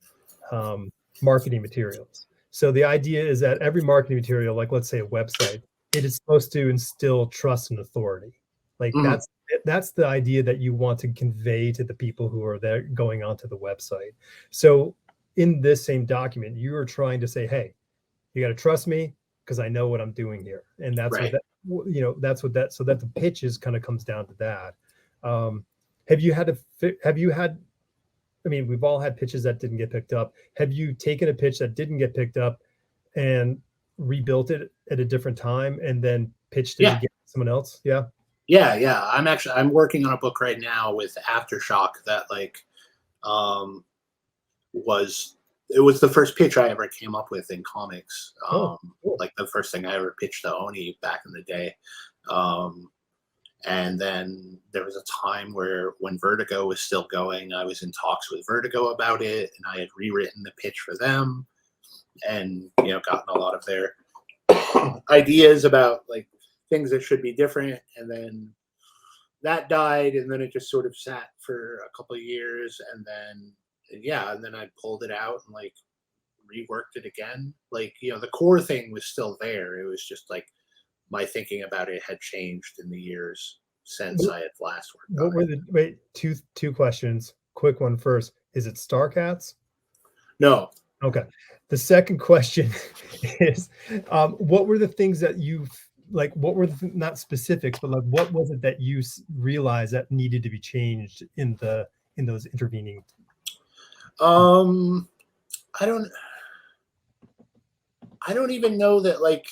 marketing materials. So the idea is that every marketing material, like let's say a website, it is supposed to instill trust and authority. Like that's the idea that you want to convey to the people who are there going onto the website. So in this same document, you are trying to say, hey, you got to trust me because I know what I'm doing here. And that's what that, that's what that, so that the pitches kind of comes down to that. Have you had, I mean, we've all had pitches that didn't get picked up. Have you taken a pitch that didn't get picked up and rebuilt it at a different time and then pitched it again to someone else? Yeah. Yeah. I'm working on a book right now with Aftershock that like, it was the first pitch I ever came up with in comics. Cool. Like the first thing I ever pitched to Oni back in the day. And then there was a time where when Vertigo was still going, I was in talks with Vertigo about it, and I had rewritten the pitch for them and, gotten a lot of their ideas about like things that should be different. And then that died, and then it just sort of sat for a couple of years, and then I pulled it out and like reworked it again. Like, the core thing was still there. It was just like my thinking about it had changed in the years since I had last worked on it. Wait, two questions. Quick one first. Is it Starcats? No. Okay. The second question is, what were the things that you like? What were not specifics, but like, what was it that you realized that needed to be changed in those intervening? I don't even know that like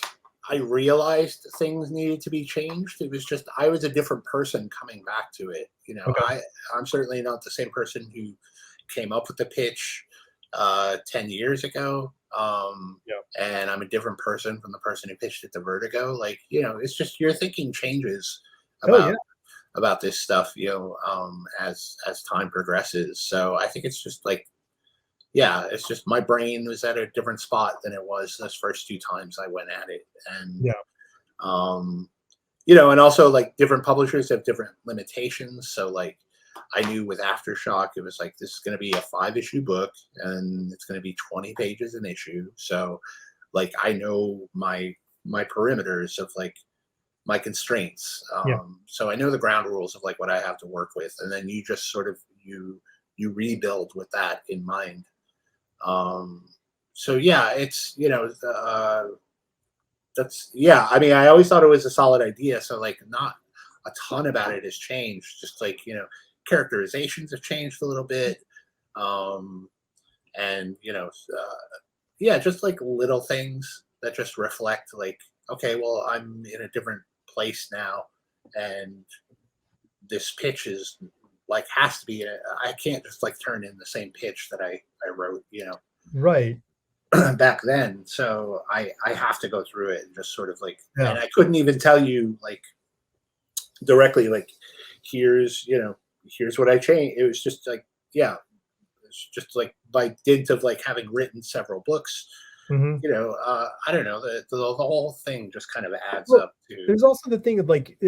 I realized things needed to be changed. It was just I was a different person coming back to it. Okay. I'm certainly not the same person who came up with the pitch 10 years ago. And I'm a different person from the person who pitched it to Vertigo. Like, it's just your thinking changes about this stuff, as time progresses. So I think it's just like, it's just my brain was at a different spot than it was those first 2 times I went at it. And, and also like different publishers have different limitations. So like I knew with Aftershock, it was like, this is going to be a 5-issue book and it's going to be 20 pages an issue. So like, I know my perimeters of like my constraints. So I know the ground rules of like what I have to work with. And then you just sort of, you rebuild with that in mind. So it's, I mean, I always thought it was a solid idea. So like not a ton about it has changed. Just like, characterizations have changed a little bit. And, just like little things that just reflect like, okay, well, I'm in a different place now. And this pitch is like, has to be, I can't just like turn in the same pitch that I wrote, right. back then. So I have to go through it and just sort of like, and I couldn't even tell you like directly, like, here's what I changed. It was just like, it's just like by dint of like having written several books, I don't know, the whole thing just kind of adds up to. There's also the thing of like,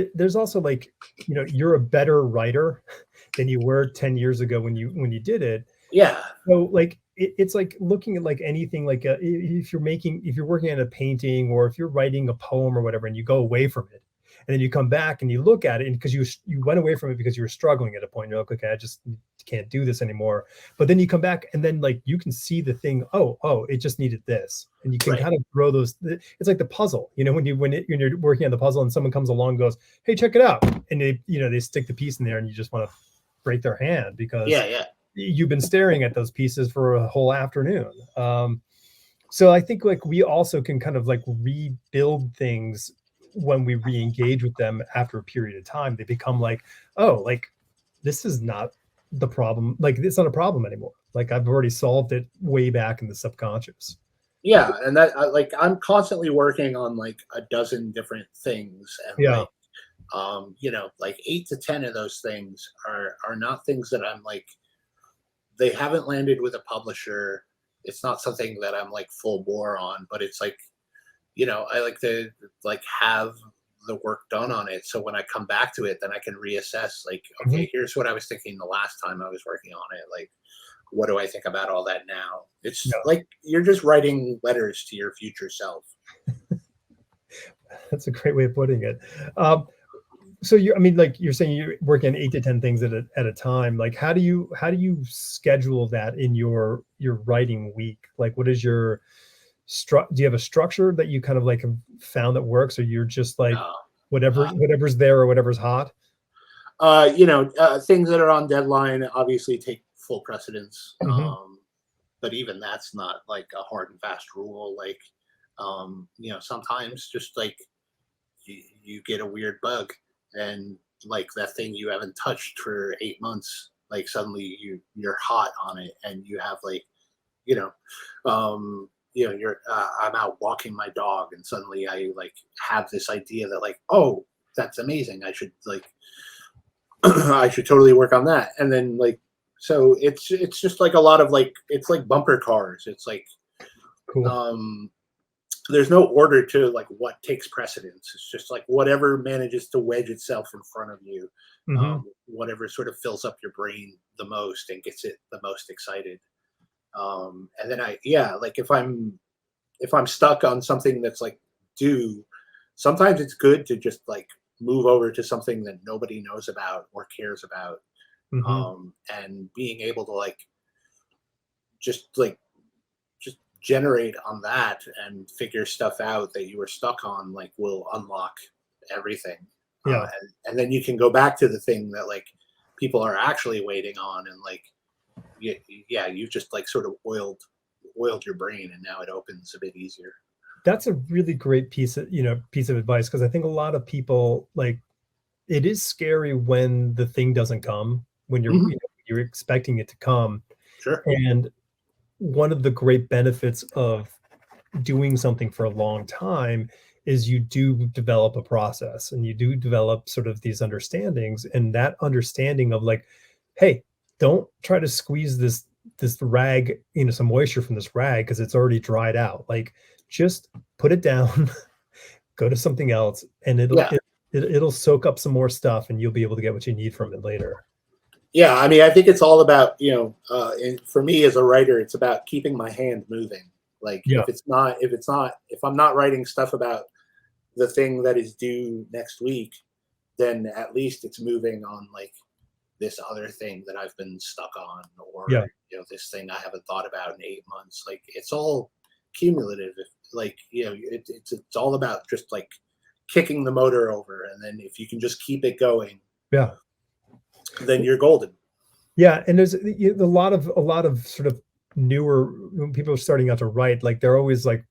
you're a better writer than you were 10 years ago when you did it. Yeah. So like, it's like looking at like anything, like if you're working on a painting or if you're writing a poem or whatever, and you go away from it and then you come back and you look at it, and because you went away from it because you were struggling at a point, you're like, okay, I just can't do this anymore. But then you come back and then like you can see the thing, oh, it just needed this, and you can kind of grow those. It's like the puzzle, when you're working on the puzzle and someone comes along and goes, hey, check it out, and they stick the piece in there and you just want to break their hand because you've been staring at those pieces for a whole afternoon. So I think like we also can kind of like rebuild things when we re-engage with them after a period of time. They become like, oh, like this is not the problem. Like it's not a problem anymore. Like I've already solved it way back in the subconscious. Yeah, and that like I'm constantly working on like a dozen different things, and Yeah. like like 8 to 10 of those things are not things that I'm like they haven't landed with a publisher. It's not something that I'm like full bore on, but it's like I like to like have the work done on it. So when I come back to it, then I can reassess like, Mhm. okay, here's what I was thinking the last time I was working on it. Like, what do I think about all that now? It's Yeah. like you're just writing letters to your future self. That's a great way of putting it. Um, so I mean, like you're saying you're working on 8 to 10 things at a time. Like how do you schedule that in your writing week? Like what is your do you have a structure that you kind of like have found that works, or you're just like Uh, whatever's there or whatever's hot? things that are on deadline obviously take full precedence. Hmm. But even that's not like a hard and fast rule. Like, sometimes just like you get a weird bug, and like that thing you haven't touched for 8 months, like suddenly you're hot on it, and you have like, you know, you're I'm out walking my dog, and suddenly I like have this idea that like, oh, that's amazing. I should like I should totally work on that. And then like so it's just like a lot of like it's like bumper cars. It's like Cool. um there's no order to like what takes precedence. It's just like whatever manages to wedge itself in front of you, Hmm. whatever sort of fills up your brain the most and gets it the most excited. And then like if I'm stuck on something that's like due, sometimes it's good to just like move over to something that nobody knows about or cares about, Hmm. and being able to like just like just generate on that and figure stuff out that you were stuck on like will unlock everything, Yeah. and then you can go back to the thing that like people are actually waiting on, and like yeah, yeah, you've just like sort of oiled your brain, and now it opens a bit easier. That's a really great piece of advice, because I think a lot of people like it is scary when the thing doesn't come when Mhm. you're expecting it to come. Sure. And one of the great benefits of doing something for a long time is you do develop a process, and you do develop sort of these understandings, and that understanding of like, hey, don't try to squeeze this rag, some moisture from this rag because it's already dried out. Like just put it down, go to something else, and Yeah. it'll soak up some more stuff, and you'll be able to get what you need from it later. Yeah, I mean, I think it's all about, and for me as a writer, it's about keeping my hand moving. Like Yeah. if I'm not writing stuff about the thing that is due next week, then at least it's moving on like this other thing that I've been stuck on, Yeah. or this thing I haven't thought about in 8 months. Like it's all cumulative. Like it's all about just like kicking the motor over, and then if you can just keep it going, Yeah. then you're golden. Yeah, and there's a lot of sort of newer when people are starting out to write, like they're always like,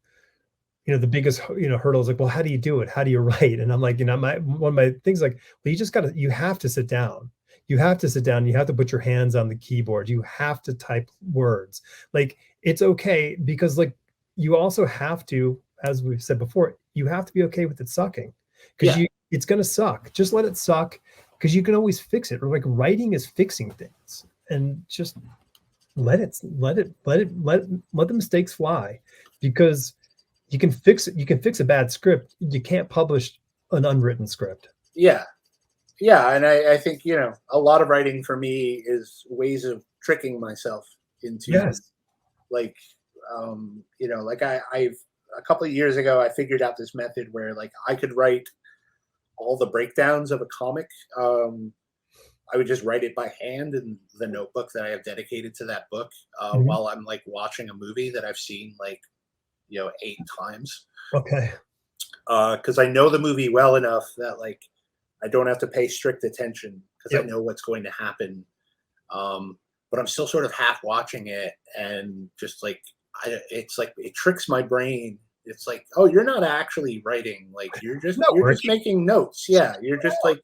the biggest hurdle is like, well, how do you do it? How do you write? And I'm like, my one of my things like, well, you have to sit down. You have to sit down. You have to put your hands on the keyboard. You have to type words. Like it's okay because like you also have to, as we've said before, you have to be okay with it sucking because Yeah. it's gonna suck. Just let it suck because you can always fix it. Or like writing is fixing things, and just let the mistakes fly, because you can fix a bad script. You can't publish an unwritten script. Yeah. Yeah, and I think a lot of writing for me is ways of tricking myself into Yes. like like I've a couple of years ago I figured out this method where like I could write all the breakdowns of a comic. I would just write it by hand in the notebook that I have dedicated to that book, Mhm. while I'm like watching a movie that I've seen like 8 times, Okay. because I know the movie well enough that like I don't have to pay strict attention because I Yep. know what's going to happen. But I'm still sort of half watching it, and just like it's like it tricks my brain. It's like, oh, you're not actually writing. Like you're just making notes. Yeah, you're just like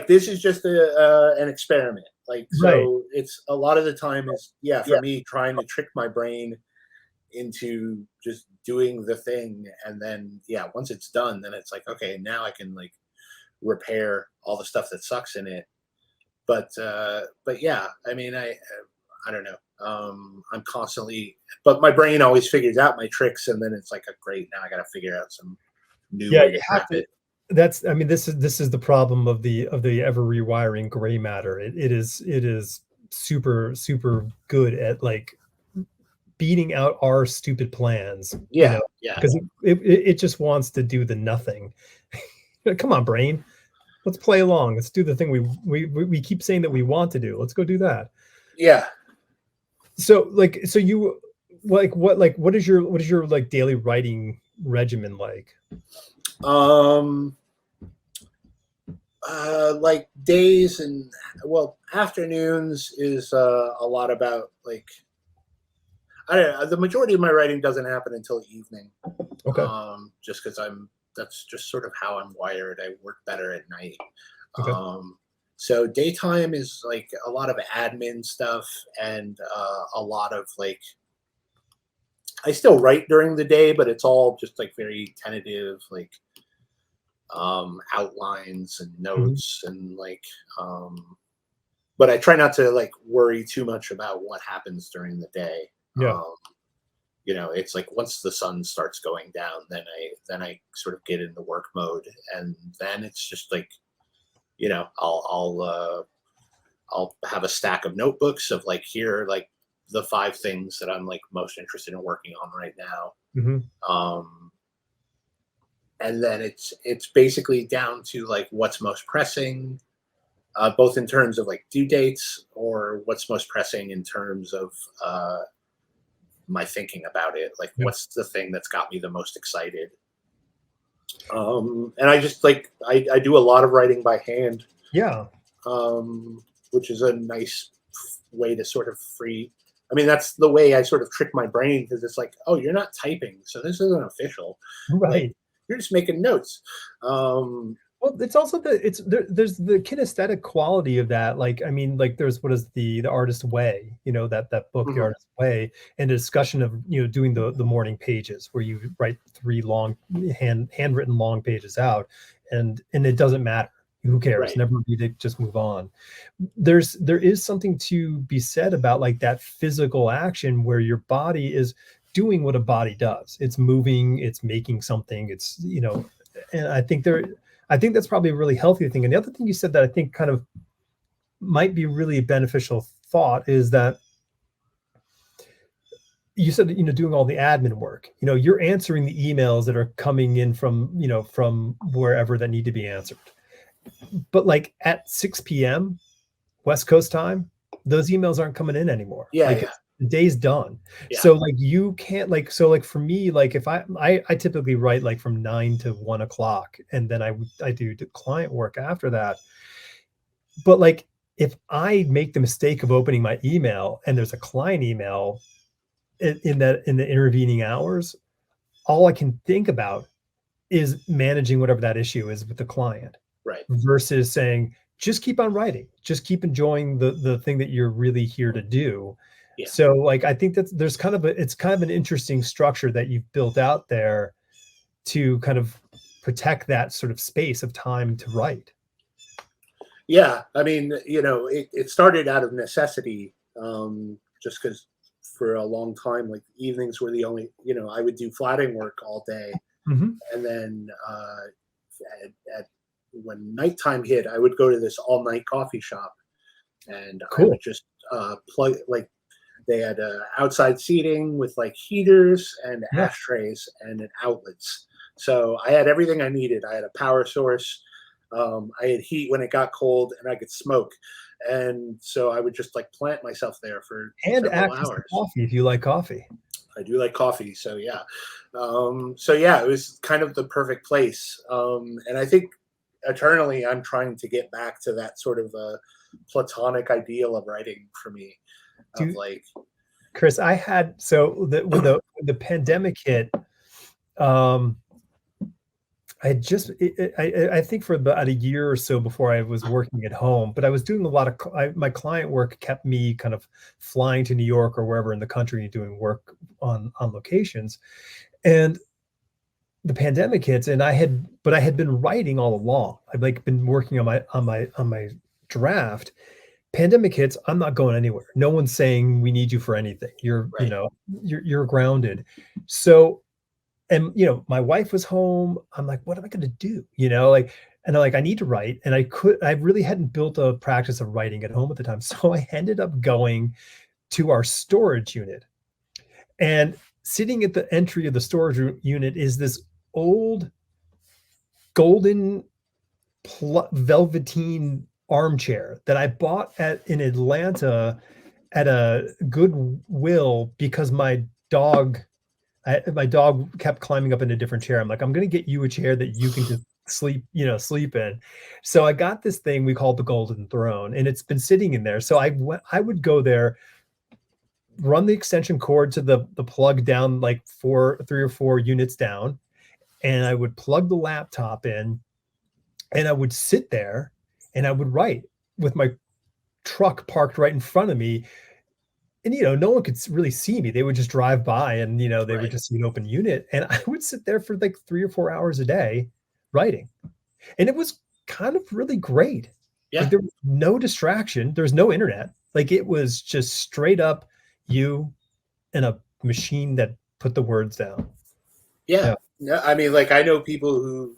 this is just an experiment. Like so, it's a lot of the time is for me trying to trick my brain into just doing the thing, and then once it's done, then it's like, okay, now I can like repair all the stuff that sucks in it. But yeah, I mean, I don't know. I'm constantly, but my brain always figures out my tricks, and then it's like, great, now I got to figure out some new way to trap it. That's, I mean, this is the problem of the ever rewiring gray matter. It is super good at like beating out our stupid plans. Because it just wants to do the nothing. Come on, brain. Let's play along. Let's do the thing we keep saying that we want to do. Let's go do that. Yeah. So you what is your like daily writing regimen like? Like days and afternoons is a lot about like, I don't know, the majority of my writing doesn't happen until evening. Okay. Just because that's just sort of how I'm wired. I work better at night. Okay. So daytime is like a lot of admin stuff and a lot of like, I still write during the day, but it's all just like very tentative, like outlines and notes and like, but I try not to like worry too much about what happens during the day. Yeah. You know, it's like once the sun starts going down, then I sort of get into work mode, and then it's just like, you know, I'll have a stack of notebooks of like, here are like the 5 things that I'm like most interested in working on right now. And then it's basically down to like what's most pressing, both in terms of like due dates or what's most pressing in terms of my thinking about it. Like what's the thing that's got me the most excited. And I just like, I do a lot of writing by hand. Yeah. Which is a nice way to sort of free. I mean, that's the way I sort of trick my brain, because it's like, oh, you're not typing, so this isn't official. Right. Like, you're just making notes. Well, it's also there's the kinesthetic quality of that. Like, I mean, like there's what is the Artist's Way, you know, that book, The Artist's Way, and a discussion of, you know, doing the morning pages where you write 3 long handwritten long pages out, and it doesn't matter. Who cares? Right. Never read it, just move on. There is something to be said about like that physical action where your body is doing what a body does. It's moving, it's making something, it's, you know, and I think that's probably a really healthy thing. And the other thing you said that I think kind of might be really beneficial thought is that you said that, you know, doing all the admin work, you know, you're answering the emails that are coming in from, you know, from wherever that need to be answered. But like at 6 p.m. West Coast time, those emails aren't coming in anymore. The day's done. Yeah. So like you can't like, so like for me, like if I typically write like from 9 to 1 o'clock, and then I do the client work after that. But like if I make the mistake of opening my email and there's a client email in the intervening hours, all I can think about is managing whatever that issue is with the client. Right. Versus saying, just keep on writing, just keep enjoying the thing that you're really here to do. Yeah. So like, I think that it's kind of an interesting structure that you've built out there to kind of protect that sort of space of time to write. Yeah. I mean, you know, it started out of necessity, just because for a long time, like evenings were the only, you know, I would do flatting work all day. And then when nighttime hit, I would go to this all night coffee shop, and I would just plug, like they had outside seating with like heaters and ashtrays and outlets. So I had everything I needed. I had a power source. I had heat when it got cold, and I could smoke. And so I would just like plant myself there for several hours. Coffee, if you like coffee. I do like coffee. So yeah. It was kind of the perfect place. And I think eternally I'm trying to get back to that sort of platonic ideal of writing for me. Chris, I had, so when the pandemic hit, um, I had just, I think for about a year or so before I was working at home, but I was doing a lot of, my client work kept me kind of flying to New York or wherever in the country doing work on locations. And the pandemic hits, and I had been writing all along. I've like been working on my draft. Pandemic hits, I'm not going anywhere. No one's saying we need you for anything. You're, Right. you're grounded. So, and my wife was home. I'm like, what am I going to do? Like, and I'm like, I need to write. And I really hadn't built a practice of writing at home at the time. So I ended up going to our storage unit, and sitting at the entry of the storage unit is this old golden velveteen armchair that I bought in Atlanta at a Goodwill because my dog kept climbing up in a different chair. I'm like, I'm going to get you a chair that you can just sleep in. So I got this thing we called the Golden Throne, and it's been sitting in there. So I would go there, run the extension cord to the plug down like 3 or 4 units down, and I would plug the laptop in, and I would sit there and I would write with my truck parked right in front of me. And, no one could really see me. They would just drive by, and, they would Right. just see an open unit. And I would sit there for like 3 or 4 hours a day writing. And it was kind of really great. Yeah. Like, there was no distraction. There's no internet. Like, it was just straight up you and a machine that put the words down. Yeah. No, I mean, like, I know people who,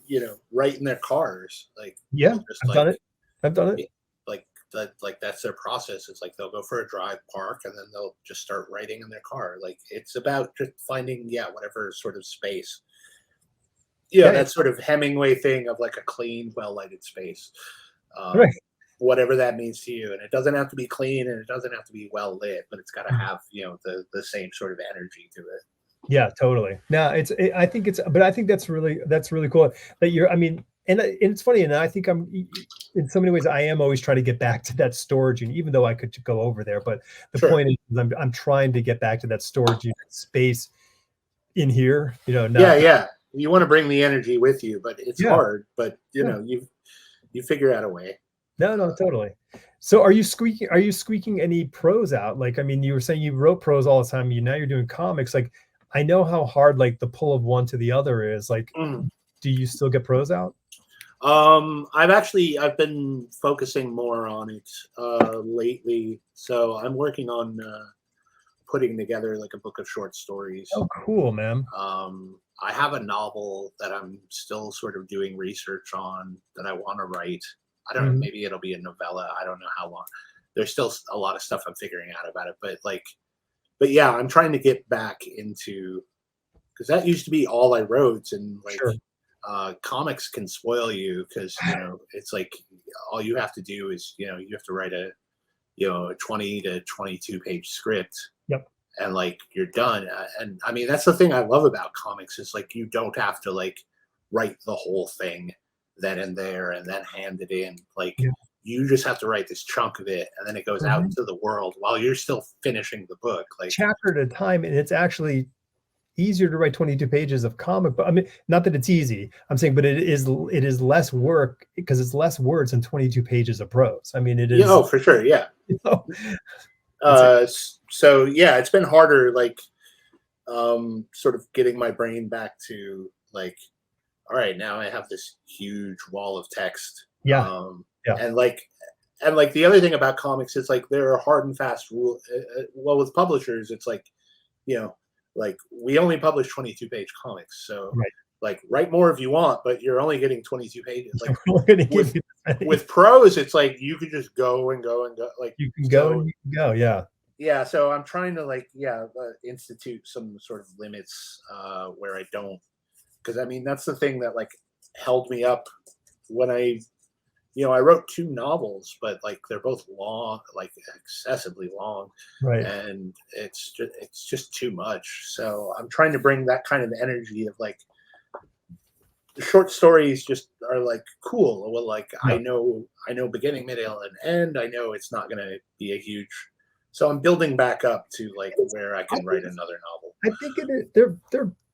write in their cars. Like, Yeah, just I've done it. I've done it. Like that, like that's their process. It's like they'll go for a drive, park, and then they'll just start writing in their car. Like, it's about just finding, whatever sort of space. Yeah, That sort of Hemingway thing of like a clean, well-lighted space. right. Whatever that means to you. And it doesn't have to be clean, and it doesn't have to be well lit, but it's got to have, the same sort of energy to it. Yeah, totally. No, I think that's really cool that I mean, and it's funny, and I think in so many ways, I am always trying to get back to that storage unit, even though I could go over there. But the Sure. point is, I'm trying to get back to that storage unit space in here. Yeah. You want to bring the energy with you, but it's hard. But Yeah. you figure out a way. No, totally. So are you squeaking any prose out? Like, I mean, you were saying you wrote prose all the time. Now you're doing comics. Like, I know how hard like the pull of one to the other is. Like, do you still get prose out? I've been focusing more on it lately. So I'm working on putting together like a book of short stories. Oh, cool, man. I have a novel that I'm still sort of doing research on that I want to write. I don't know, maybe it'll be a novella. I don't know how long. There's still a lot of stuff I'm figuring out about it, but yeah, I'm trying to get back into, because that used to be all I wrote, and like comics can spoil you because it's like all you have to do is you have to write a 20 to 22 page script. Yep. And like you're done. And I mean that's the thing I love about comics is like you don't have to like write the whole thing then and there and then hand it in. Like you just have to write this chunk of it, and then it goes out into the world while you're still finishing the book, like chapter at a time. And it's actually easier to write 22 pages of comic, but I mean, not that it's easy, I'm saying, but it is less work because it's less words than 22 pages of prose. I mean, it is. Oh, for sure. Yeah. So yeah, it's been harder, like sort of getting my brain back to like, all right, now I have this huge wall of text. And like the other thing about comics is like there are hard and fast rules. Well, with publishers, it's like, like we only publish 22 page comics. So like write more if you want, but you're only getting 22 pages. Like with prose, it's like you could just go and go and go. Like you can go and you can go. Yeah. Yeah. So I'm trying to like, institute some sort of limits where I don't, because I mean, that's the thing that like held me up when I wrote 2 novels, but like they're both long, like excessively long, and it's just too much. So I'm trying to bring that kind of energy of like the short stories just are like cool. Well, like I know beginning, middle, and end. I know it's not going to be a huge So I'm building back up to like where I can write another novel. I think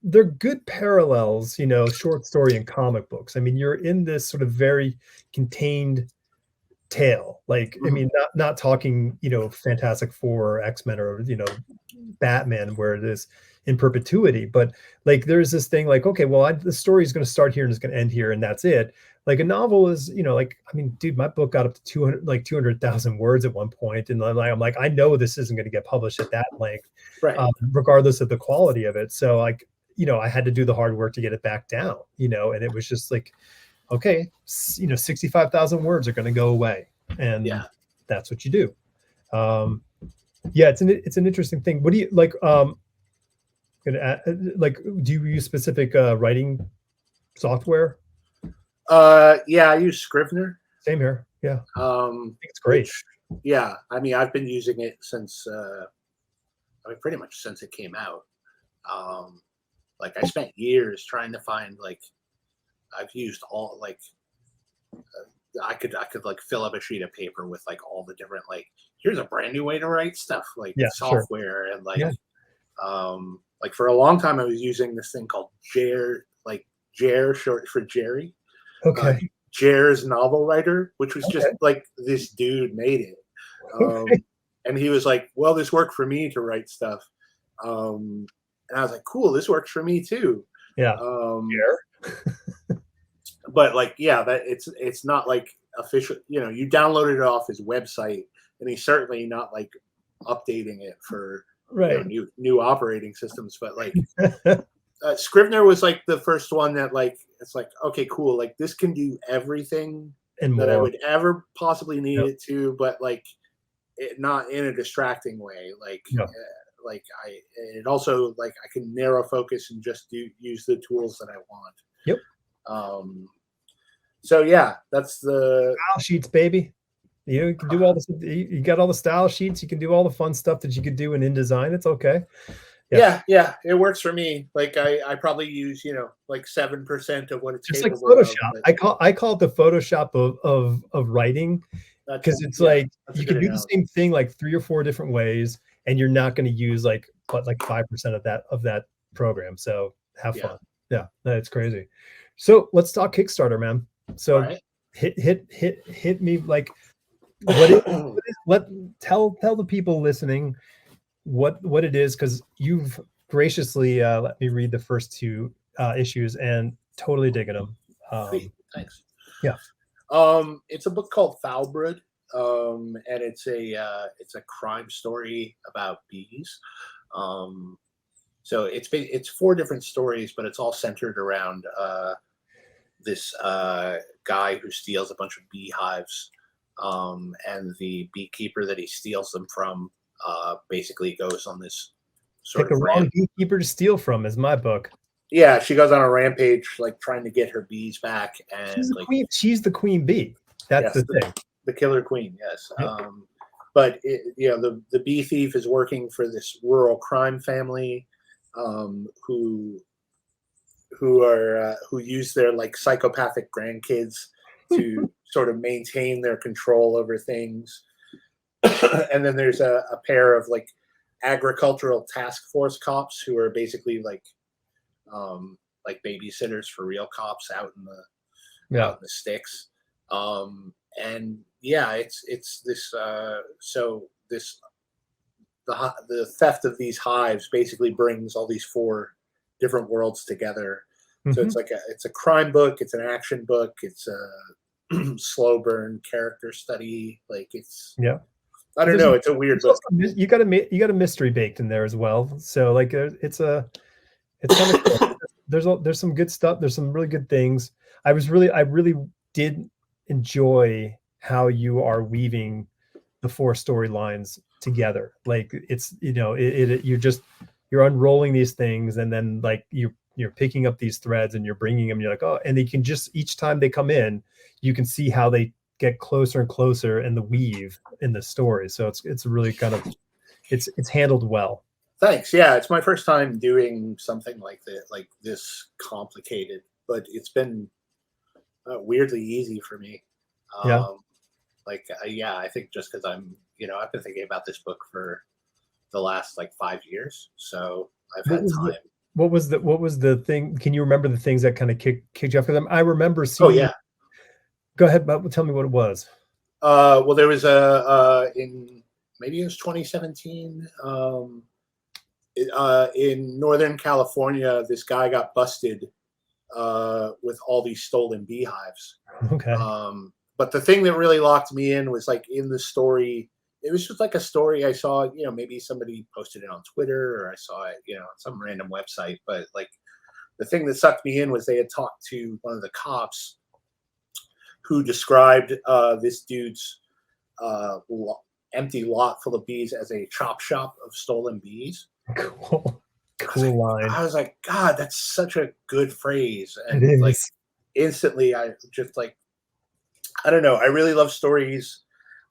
they're good parallels, you know, short story and comic books. I mean, you're in this sort of very contained tale. Like, I mean, not talking, you know, Fantastic Four or X-Men or, you know, Batman where it is in perpetuity, but like there's this thing like, okay, well, the story is going to start here and it's going to end here and that's it. Like a novel is, you know, like, I mean, dude, my book got up to 200,000 words at one point, and I'm like, I know this isn't going to get published at that length, Right. Regardless of the quality of it. So like, you know, I had to do the hard work to get it back down, you know, and it was just like, okay, you know, 65,000 words are going to go away, and that's what you do. Yeah, it's an interesting thing. What do you like? Like, do you use specific writing software? Yeah, I use Scrivener. Same here. Yeah, I think it's great. Which, yeah, I mean, I've been using it since, I mean, pretty much since it came out. Like, I spent years trying to find like, I've used all like, I could like fill up a sheet of paper with like all the different like, here's a brand new way to write stuff, like software, and like, like for a long time I was using this thing called Jer, short for Jerry. Okay. Jer's Novel Writer, which was just like this dude made it. And he was like, well, this worked for me to write stuff. And I was like, cool, this works for me too. Yeah. But like, yeah, that it's not like official, you know, you downloaded it off his website, and he's certainly not like updating it for you know, new operating systems. But like Scrivener was like the first one that like, it's like, okay, cool, like this can do everything and that I would ever possibly need it to, but like not in a distracting way. Like like it also like I can narrow focus and just use the tools that I want. Yep. So yeah, that's the style sheets, baby. You can do all this. You got all the style sheets. You can do all the fun stuff that you could do in InDesign. It's okay. Yeah, it works for me. Like I probably use, you know, like 7% of what it's just capable like Photoshop. of. I call it the Photoshop of writing, because it's like you can do the same thing like 3 or 4 different ways, and you're not going to use like 5% of that program. So have fun. Yeah, that's crazy. So let's talk Kickstarter, man. So hit me like tell the people listening what it is, because you've graciously let me read the first 2 issues and totally digging them. Thanks. Yeah. It's a book called Foulbrood, and it's a crime story about bees. So it's 4 different stories, but it's all centered around this guy who steals a bunch of beehives, and the beekeeper that he steals them from basically goes on this sort of wrong beekeeper to steal from is my book. Yeah, she goes on a rampage, like trying to get her bees back, and she's the queen bee. That's the thing. The killer queen. Yes. But you know, the bee thief is working for this rural crime family, who use their like psychopathic grandkids to sort of maintain their control over things. And then there's a pair of like agricultural task force cops who are basically like babysitters for real cops out in the sticks. And yeah, it's this the theft of these hives basically brings all these 4 different worlds together. So it's a crime book, it's an action book, it's a slow burn character study. Like I don't know, it's a weird book. You got a mystery baked in there as well. So like it's kind of cool. There's some good stuff. There's some really good things. I really did enjoy how you are weaving the 4 storylines together. Like it's, you know, you're unrolling these things, and then like you're picking up these threads and you're bringing them. You're like, oh, and they can just, each time they come in, you can see how they get closer and closer in the weave in the story. So it's really kind of it's handled well. Thanks. Yeah, it's my first time doing something like this complicated, but it's been weirdly easy for me. I think just because I'm I've been thinking about this book for the last like 5 years, so I've What had was the time. what was the thing? Can you remember the things that kind of kicked you off for them? I remember Oh seeing. yeah. Go ahead, but tell me what it was. Well, there was a in maybe it was 2017. In Northern California, this guy got busted with all these stolen beehives. Okay. But the thing that really locked me in was like in the story. It was just like a story I saw. Maybe somebody posted it on Twitter or I saw it, on some random website. But like the thing that sucked me in was they had talked to one of the cops who described this dude's empty lot full of bees as a chop shop of stolen bees. Cool line. I was like, God, that's such a good phrase. It And like is. instantly I just like, I don't know. I really love stories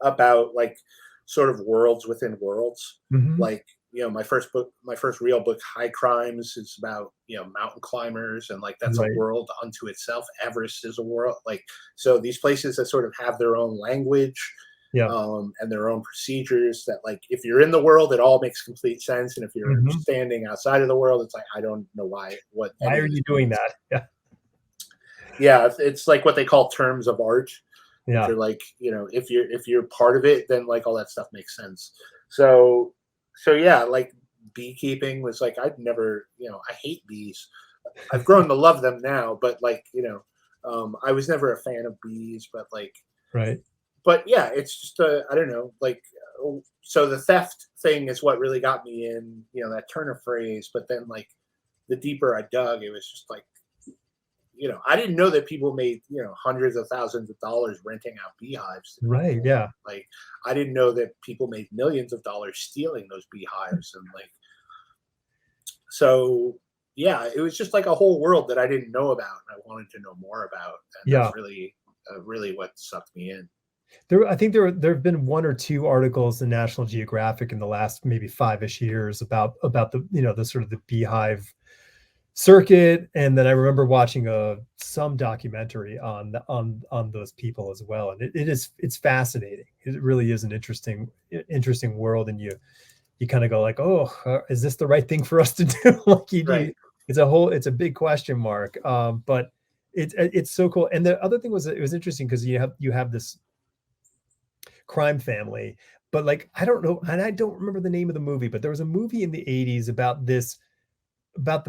about like sort of worlds within worlds. Mhm. Like, my first real book, High Crimes, is about, mountain climbers, and like that's a Right. world unto itself. Everest is a world. Like, so these places that sort of have their own language, Yeah. and their own procedures that like if you're in the world it all makes complete sense, and if you're Mhm. standing outside of the world it's like I don't know what Why any are of this you doing means. that? Yeah. Yeah, it's like what they call terms of art, which Yeah. are like, if you're part of it then like all that stuff makes sense. So yeah, like beekeeping was like I'd never, I hate bees. I've grown to love them now, but like, I was never a fan of bees, but like, Right. but yeah, it's just I don't know, like, so the theft thing is what really got me in, that turn of phrase. But then like the deeper I dug, it was just like, I didn't know that people made, hundreds of thousands of dollars renting out beehives to Right. people. Yeah. Like, I didn't know that people made millions of dollars stealing those beehives. And like, so yeah, it was just like a whole world that I didn't know about and I wanted to know more about. And Yeah. that's really what sucked me in. I think there have been one or two articles in National Geographic in the last maybe 5-ish years about the the sort of the beehive circuit, and then I remember watching some documentary on those people as well, and it's fascinating. It really is an interesting world, and you kind of go like, oh, is this the right thing for us to do? Like Right. it's a big question mark, but it's so cool. And the other thing was it was interesting because you have this crime family, but like I don't know, and I don't remember the name of the movie, but there was a movie in the 80s about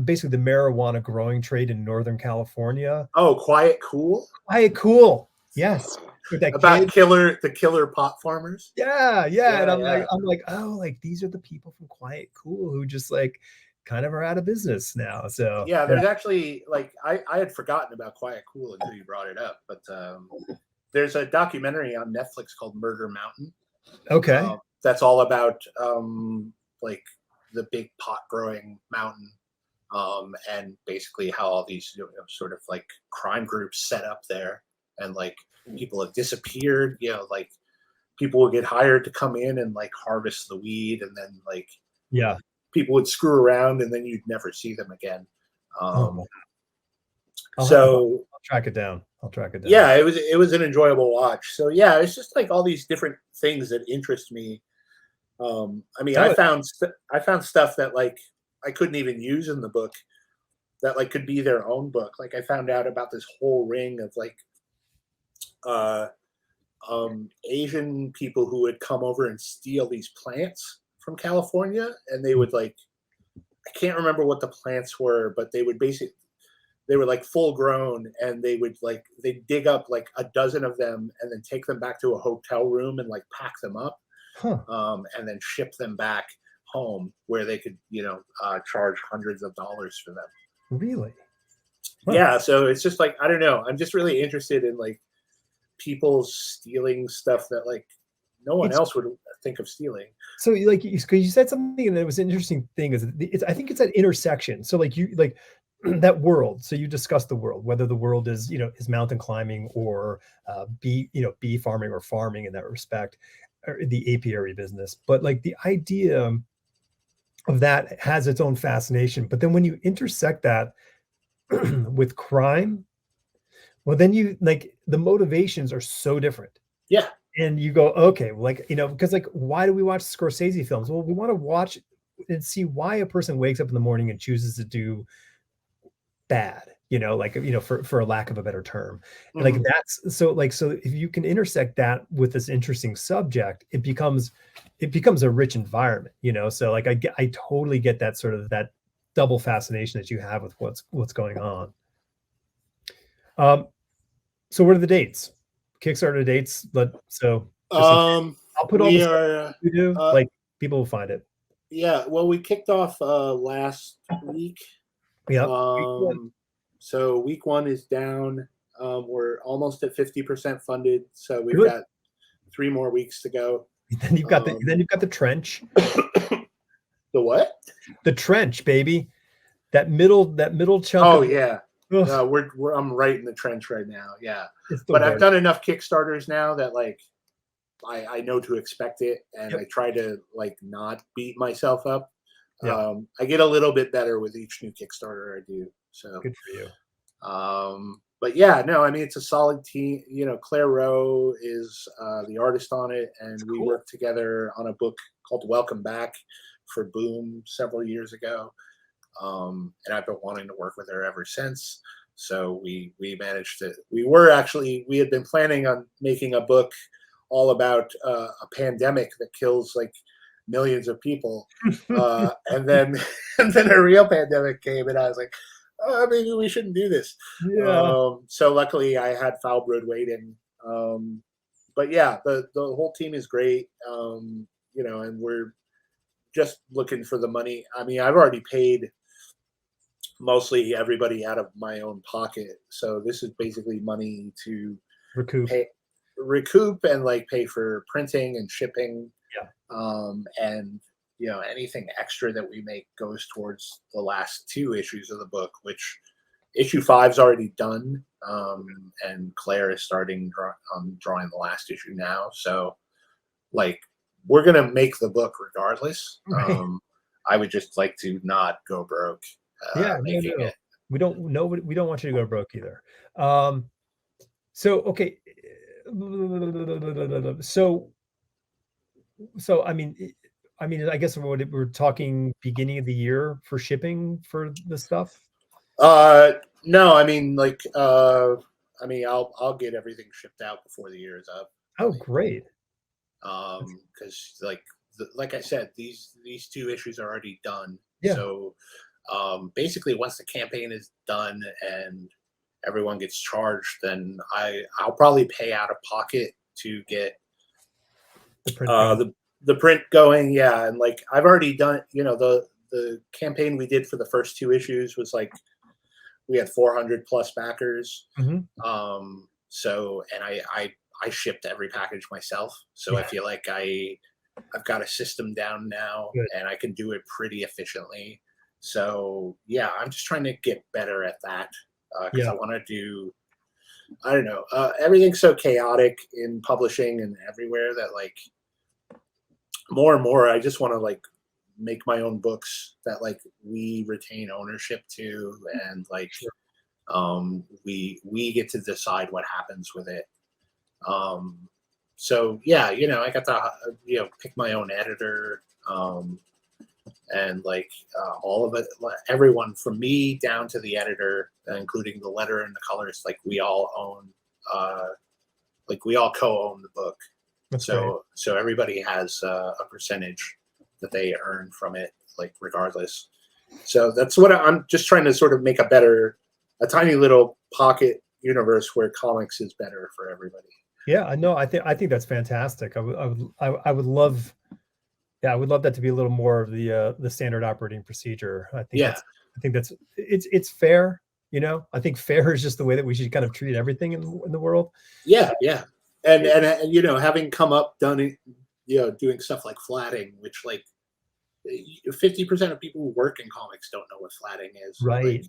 basically the marijuana growing trade in Northern California. Oh, Quiet Cool? Quiet Cool. Yes. With that About kid. the killer pot farmers? Yeah, yeah. And Yeah, I'm yeah. like, oh, like these are the people from Quiet Cool who just like kind of are out of business now. So Yeah, yeah. there's actually like I had forgotten about Quiet Cool until you brought it up, but there's a documentary on Netflix called Murder Mountain. Okay. That's all about like the big pot growing mountain, and basically how all these sort of like crime groups set up there, and like people have disappeared. Like people would get hired to come in and like harvest the weed, and then like Yeah. people would screw around, and then you'd never see them again. Oh, So I'll track it down. I'll track it down. yeah, it was an enjoyable watch. So yeah, it's just like all these different things that interest me. I mean, Oh, I found stuff that like I couldn't even use in the book that like could be their own book. Like I found out about this whole ring of like uh, Asian people who would come over and steal these plants from California, and they would like I can't remember what the plants were, but they were like full grown, and they dig up like a dozen of them and then take them back to a hotel room and like pack them up, huh. and then ship them back home where they could charge hundreds of dollars for them. Really? Huh. Yeah, so it's just like I don't know, I'm just really interested in like people stealing stuff that like no one else would think of stealing. So like because you said something and it was an interesting thing is I think it's that intersection. So like you like that world. So you discuss the world, whether the world is is mountain climbing or bee farming or farming in that respect, or the apiary business. But like the idea of that has its own fascination. But then when you intersect that with crime, well, then you like the motivations are so different. Yeah. And you go, okay, like, you know, because like, why do we watch Scorsese films? Well, we want to watch and see why a person wakes up in the morning and chooses to do bad, you know, like, you know, for a lack of a better term. And like, that's so like, so if you can intersect that with this interesting subject, it becomes a rich environment, you know? So like, I totally get that sort of that double fascination that you have with what's going on. So what are the dates? Kickstarter dates? So I'll put all the stuff you do, like people will find it. Yeah, well, we kicked off last week. Yeah. So week 1 is down. We're almost at 50% funded, so we've got 3 more weeks to go. Then you've got the trench. The what? The trench, baby. That middle chunk. Oh yeah. I'm right in the trench right now. Yeah. But I've done enough Kickstarters now that like I know to expect it, and I try to like not beat myself up. Yeah. I get a little bit better with each new Kickstarter I do. So good for you. But yeah, no, I mean it's a solid team. You know, Claire Rowe is the artist on it, and we worked together on a book called Welcome Back for Boom several years ago. And I've been wanting to work with her ever since. So we managed to. We had been planning on making a book all about a pandemic that kills like millions of people, and then a real pandemic came, and I was like, oh, maybe we shouldn't do this. Yeah. So luckily, I had Foulbrood waiting. But yeah, the whole team is great. You know, and we're just looking for the money. I mean, I've already paid mostly everybody out of my own pocket, so this is basically money to recoup and like pay for printing and shipping. And you know, anything extra that we make goes towards the last 2 issues of the book, which issue 5's already done, and Claire is starting drawing the last issue now. So like we're gonna make the book regardless. I would just like to not go broke making it. We don't want you to go broke either. So okay. So I mean, I guess we're talking beginning of the year for shipping for the stuff. No, I mean like I'll get everything shipped out before the year is up. Oh, great. Because like I said, these 2 issues are already done. Yeah. So basically, once the campaign is done and everyone gets charged, then I'll probably pay out of pocket to get the print going. Yeah, and like I've already done. You know, the campaign we did for the first 2 issues was like we had 400 plus backers. So and I shipped every package myself. So I feel like I've got a system down now, and I can do it pretty efficiently. So yeah, I'm just trying to get better at that because I want to do. I don't know. Everything's so chaotic in publishing and everywhere that like more and more, I just want to like make my own books that like we retain ownership to, and like we get to decide what happens with it. So yeah, you know, I got to pick my own editor, and like all of it, everyone from me down to the editor, including the letter and the colors, like we all own, like we all co-own the book. So everybody has a percentage that they earn from it, like regardless. So that's what I'm just trying to sort of make a tiny little pocket universe where comics is better for everybody. Yeah, I know. I think that's fantastic. I would love. Yeah, I would love that to be a little more of the standard operating procedure. I think that's it's fair. You know, I think fair is just the way that we should kind of treat everything in the world. Yeah, yeah, and you know, having come up doing stuff like flatting, which like 50% of people who work in comics don't know what flatting is. Right.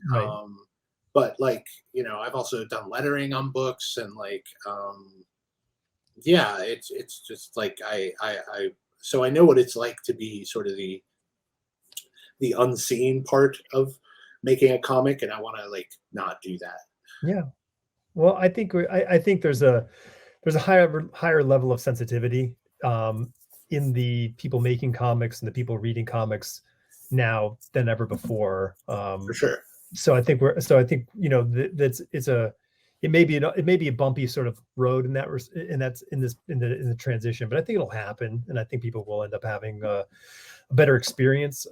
But like, you know, I've also done lettering on books, and like, yeah, it's just like so I know what it's like to be sort of the unseen part of making a comic, and I want to like not do that. Yeah. Well, I think there's a there's a higher level of sensitivity in the people making comics and the people reading comics now than ever before. For sure. So I think it may be a bumpy sort of road in the transition, but I think it'll happen, and I think people will end up having a better experience.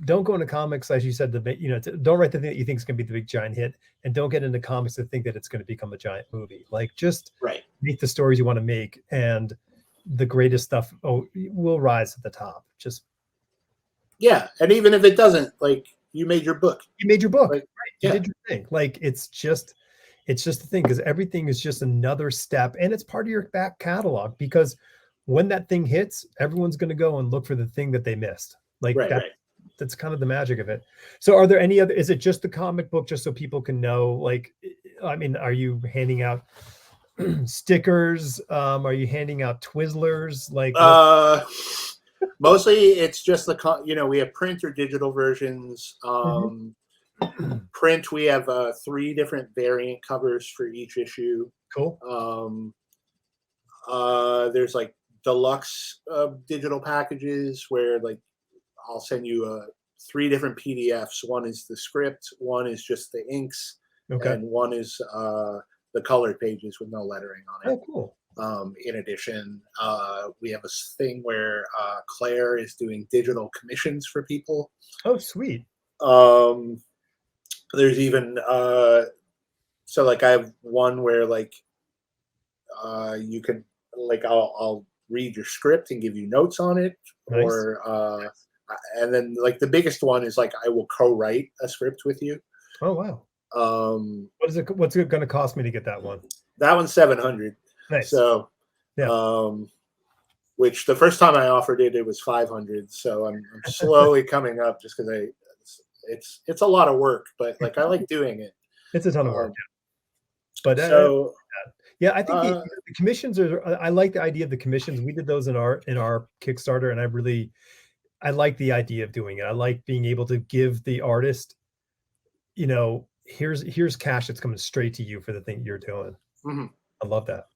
Don't go into comics, as you said, don't write the thing that you think is going to be the big giant hit, and don't get into comics to think that it's going to become a giant movie. Like, just make the stories you want to make, and the greatest stuff will rise to the top. Just and even if it doesn't, like, you made your book. Like, right? You did your thing. Like, it's just the thing, because everything is just another step, and it's part of your back catalog, because when that thing hits, everyone's going to go and look for the thing that they missed. Like, that's kind of the magic of it. So are there any other, is it just the comic book, just so people can know? Like, I mean, are you handing out stickers? Are you handing out Twizzlers? Like, mostly it's just we have print or digital versions. Print, we have 3 different variant covers for each issue. Cool. There's like deluxe digital packages where, like, I'll send you 3 different PDFs. One is the script, one is just the inks, and one is the colored pages with no lettering on it. Oh, cool. In addition, we have a thing where Claire is doing digital commissions for people. Oh, sweet. There's even so, like, I have one where, like, you can, like, I'll read your script and give you notes on it. Nice. Or and then, like, the biggest one is, like, I will co-write a script with you. Oh, wow. What's it going to cost me to get that one? That one's $700. Nice. So, which the first time I offered it, it was $500. So I'm slowly coming up, just because it's a lot of work, but, like, I like doing it. It's a ton of work. But I think the commissions I like the idea of the commissions. We did those in our Kickstarter, and I like the idea of doing it. I like being able to give the artist, here's cash that's coming straight to you for the thing you're doing. I love that.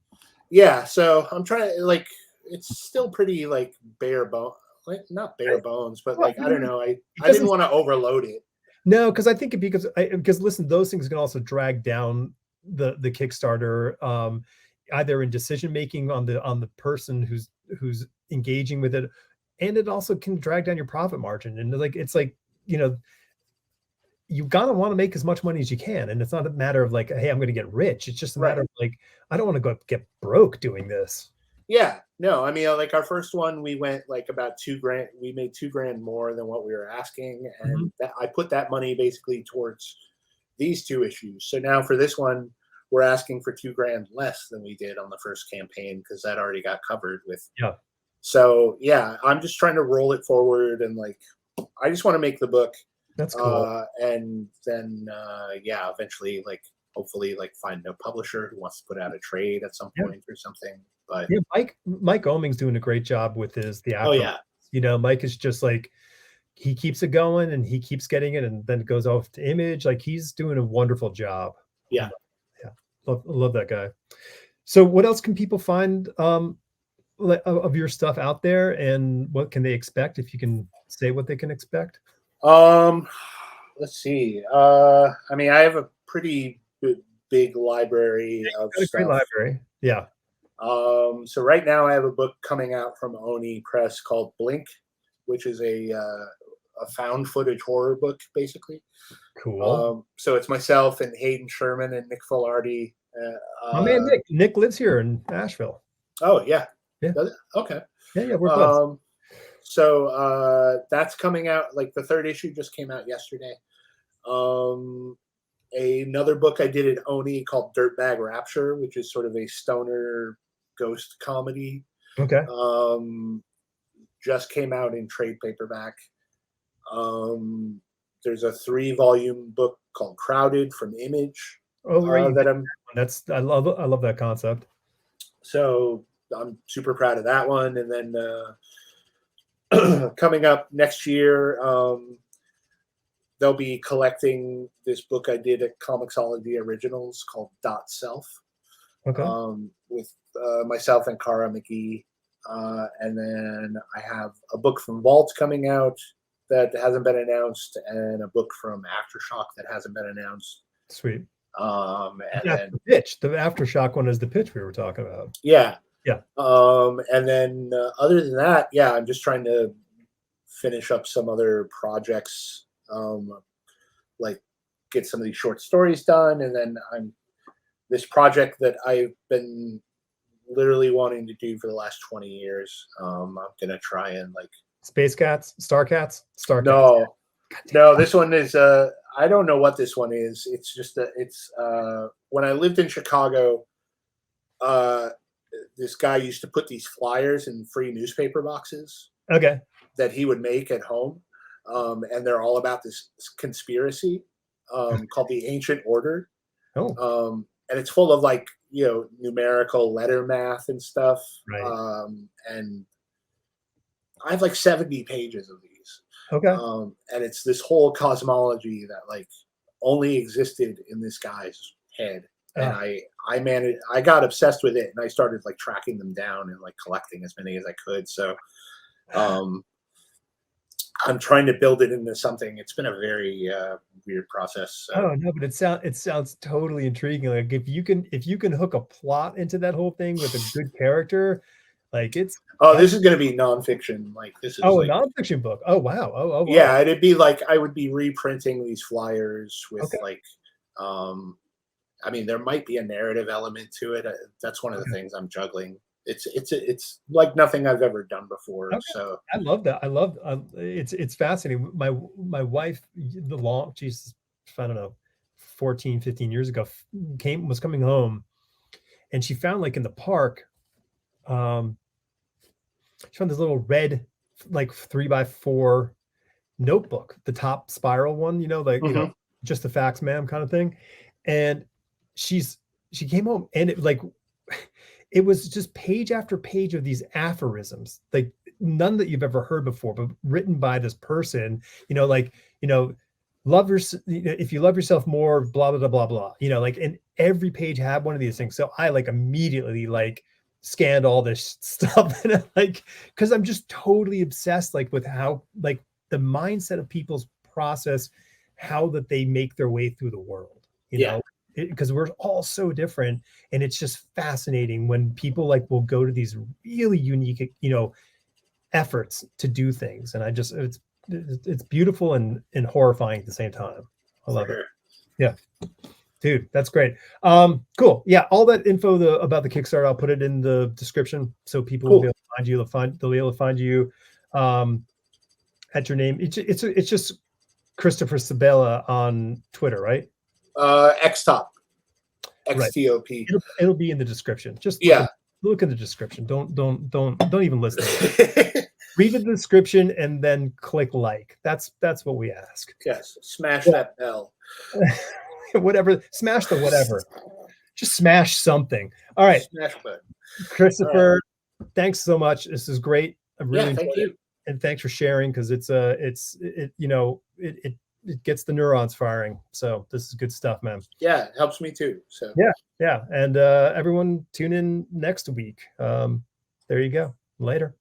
Yeah. So I'm trying to, like, it's still pretty, like, bare bone, like, not bare bones, but, like, I don't know. I didn't want to overload it. No, because I think because listen, those things can also drag down the Kickstarter, either in decision making on the person who's engaging with it, and it also can drag down your profit margin. And, like, it's like, you gotta want to make as much money as you can, and it's not a matter of, like, hey, I'm going to get rich. It's just a matter of, like, I don't want to go get broke doing this. Yeah, no, I mean, like, our first one, we went, like, about $2,000. We made $2,000 more than what we were asking, and I put that money basically towards these 2 issues. So now for this one, we're asking for $2,000 less than we did on the first campaign, because that already got covered with. Yeah. So I'm just trying to roll it forward, and, like, I just want to make the book. That's cool. And then eventually, like, hopefully, like, find a publisher who wants to put out a trade at some point or something. But Mike Oming's doing a great job with the actual. Mike is just, like, he keeps it going, and he keeps getting it, and then it goes off to Image. Like, he's doing a wonderful job. Love that guy. So what else can people find of your stuff out there, and what can they expect, if you can say what they can expect? Let's see. I mean, I have a pretty big library of stuff. Great library. Yeah. So right now I have a book coming out from Oni Press called Blink, which is a found footage horror book, basically. Cool. So it's myself and Hayden Sherman and Nick Filardi. My man Nick lives here in Nashville. Oh yeah. Yeah. Okay. Yeah, we're close. So that's coming out. Like, the 3rd issue just came out yesterday. Another book I did at Oni called Dirtbag Rapture, which is sort of a stoner ghost comedy. Okay. Just came out in trade paperback. There's a 3-volume book called Crowded from Image. Oh, right. I love that concept. So I'm super proud of that one. And then coming up next year, they'll be collecting this book I did at Comixology Originals called Dot Self, Okay. with myself and Cara McGee. And then I have a book from Vault coming out that hasn't been announced, and a book from Aftershock that hasn't been announced. Sweet. And That's then the pitch. The Aftershock one is the pitch we were talking about. yeah. Yeah. And then other than that, yeah, I'm just trying to finish up some other projects, like get some of these short stories done, and then this project that I've been literally wanting to do for the last 20 years. I'm gonna try and like Space Cats, Star Cats, Star no, Cats. no. This one is I don't know what this one is. It's just when I lived in Chicago, this guy used to put these flyers in free newspaper boxes. Okay. That he would make at home, and they're all about this conspiracy called the Ancient Order. Oh. And it's full of like numerical letter math and stuff. Right. And I have like 70 pages of these. Okay. And it's this whole cosmology that like only existed in this guy's head. And I got obsessed with it, and I started like tracking them down and like collecting as many as I could. So I'm trying to build it into something. It's been a very weird process. So. Oh no, but it sounds totally intriguing. Like if you can hook a plot into that whole thing with a good character, like it's. Oh, this is going to be nonfiction. Like this is. Oh, a nonfiction book. Oh wow. Oh wow. Yeah, it'd be like I would be reprinting these flyers with like, I mean, there might be a narrative element to it. That's one of the things I'm juggling. It's like nothing I've ever done before. Okay. So I love that. I love it's fascinating. My wife, Jesus, I don't know, 14, 15 years ago, was coming home, and she found like in the park, she found this little red like 3x4 notebook, the top spiral one, like just the facts, ma'am, kind of thing. And she came home, and it like. It was just page after page of these aphorisms, like none that you've ever heard before, but written by this person, if you love yourself more, blah, blah, blah, blah, like, and every page had one of these things. So I like immediately like scanned all this stuff, and like, cause I'm just totally obsessed, like with how, like the mindset of people's process, how that they make their way through the world, you know? Because we're all so different, and it's just fascinating when people like will go to these really unique efforts to do things, and it's beautiful and horrifying at the same time. I love it. Yeah, dude, that's great. Cool. Yeah, all that info about the Kickstarter, I'll put it in the description so people will be able to find you. They'll be able to find you at your name. It's just Christopher Sebela on Twitter, right? Xtop. XTOP. It'll be in the description. Just look in the description. Don't even listen. Read the description and then click like. That's what we ask. Yes. Smash that bell. Whatever. Smash the whatever. Just smash something. All right. Smash button. Christopher, thanks so much. This is great. I really thank you. And thanks for sharing, because it gets the neurons firing. So this is good stuff, man. Yeah, it helps me too. So yeah. And everyone tune in next week. There you go. Later.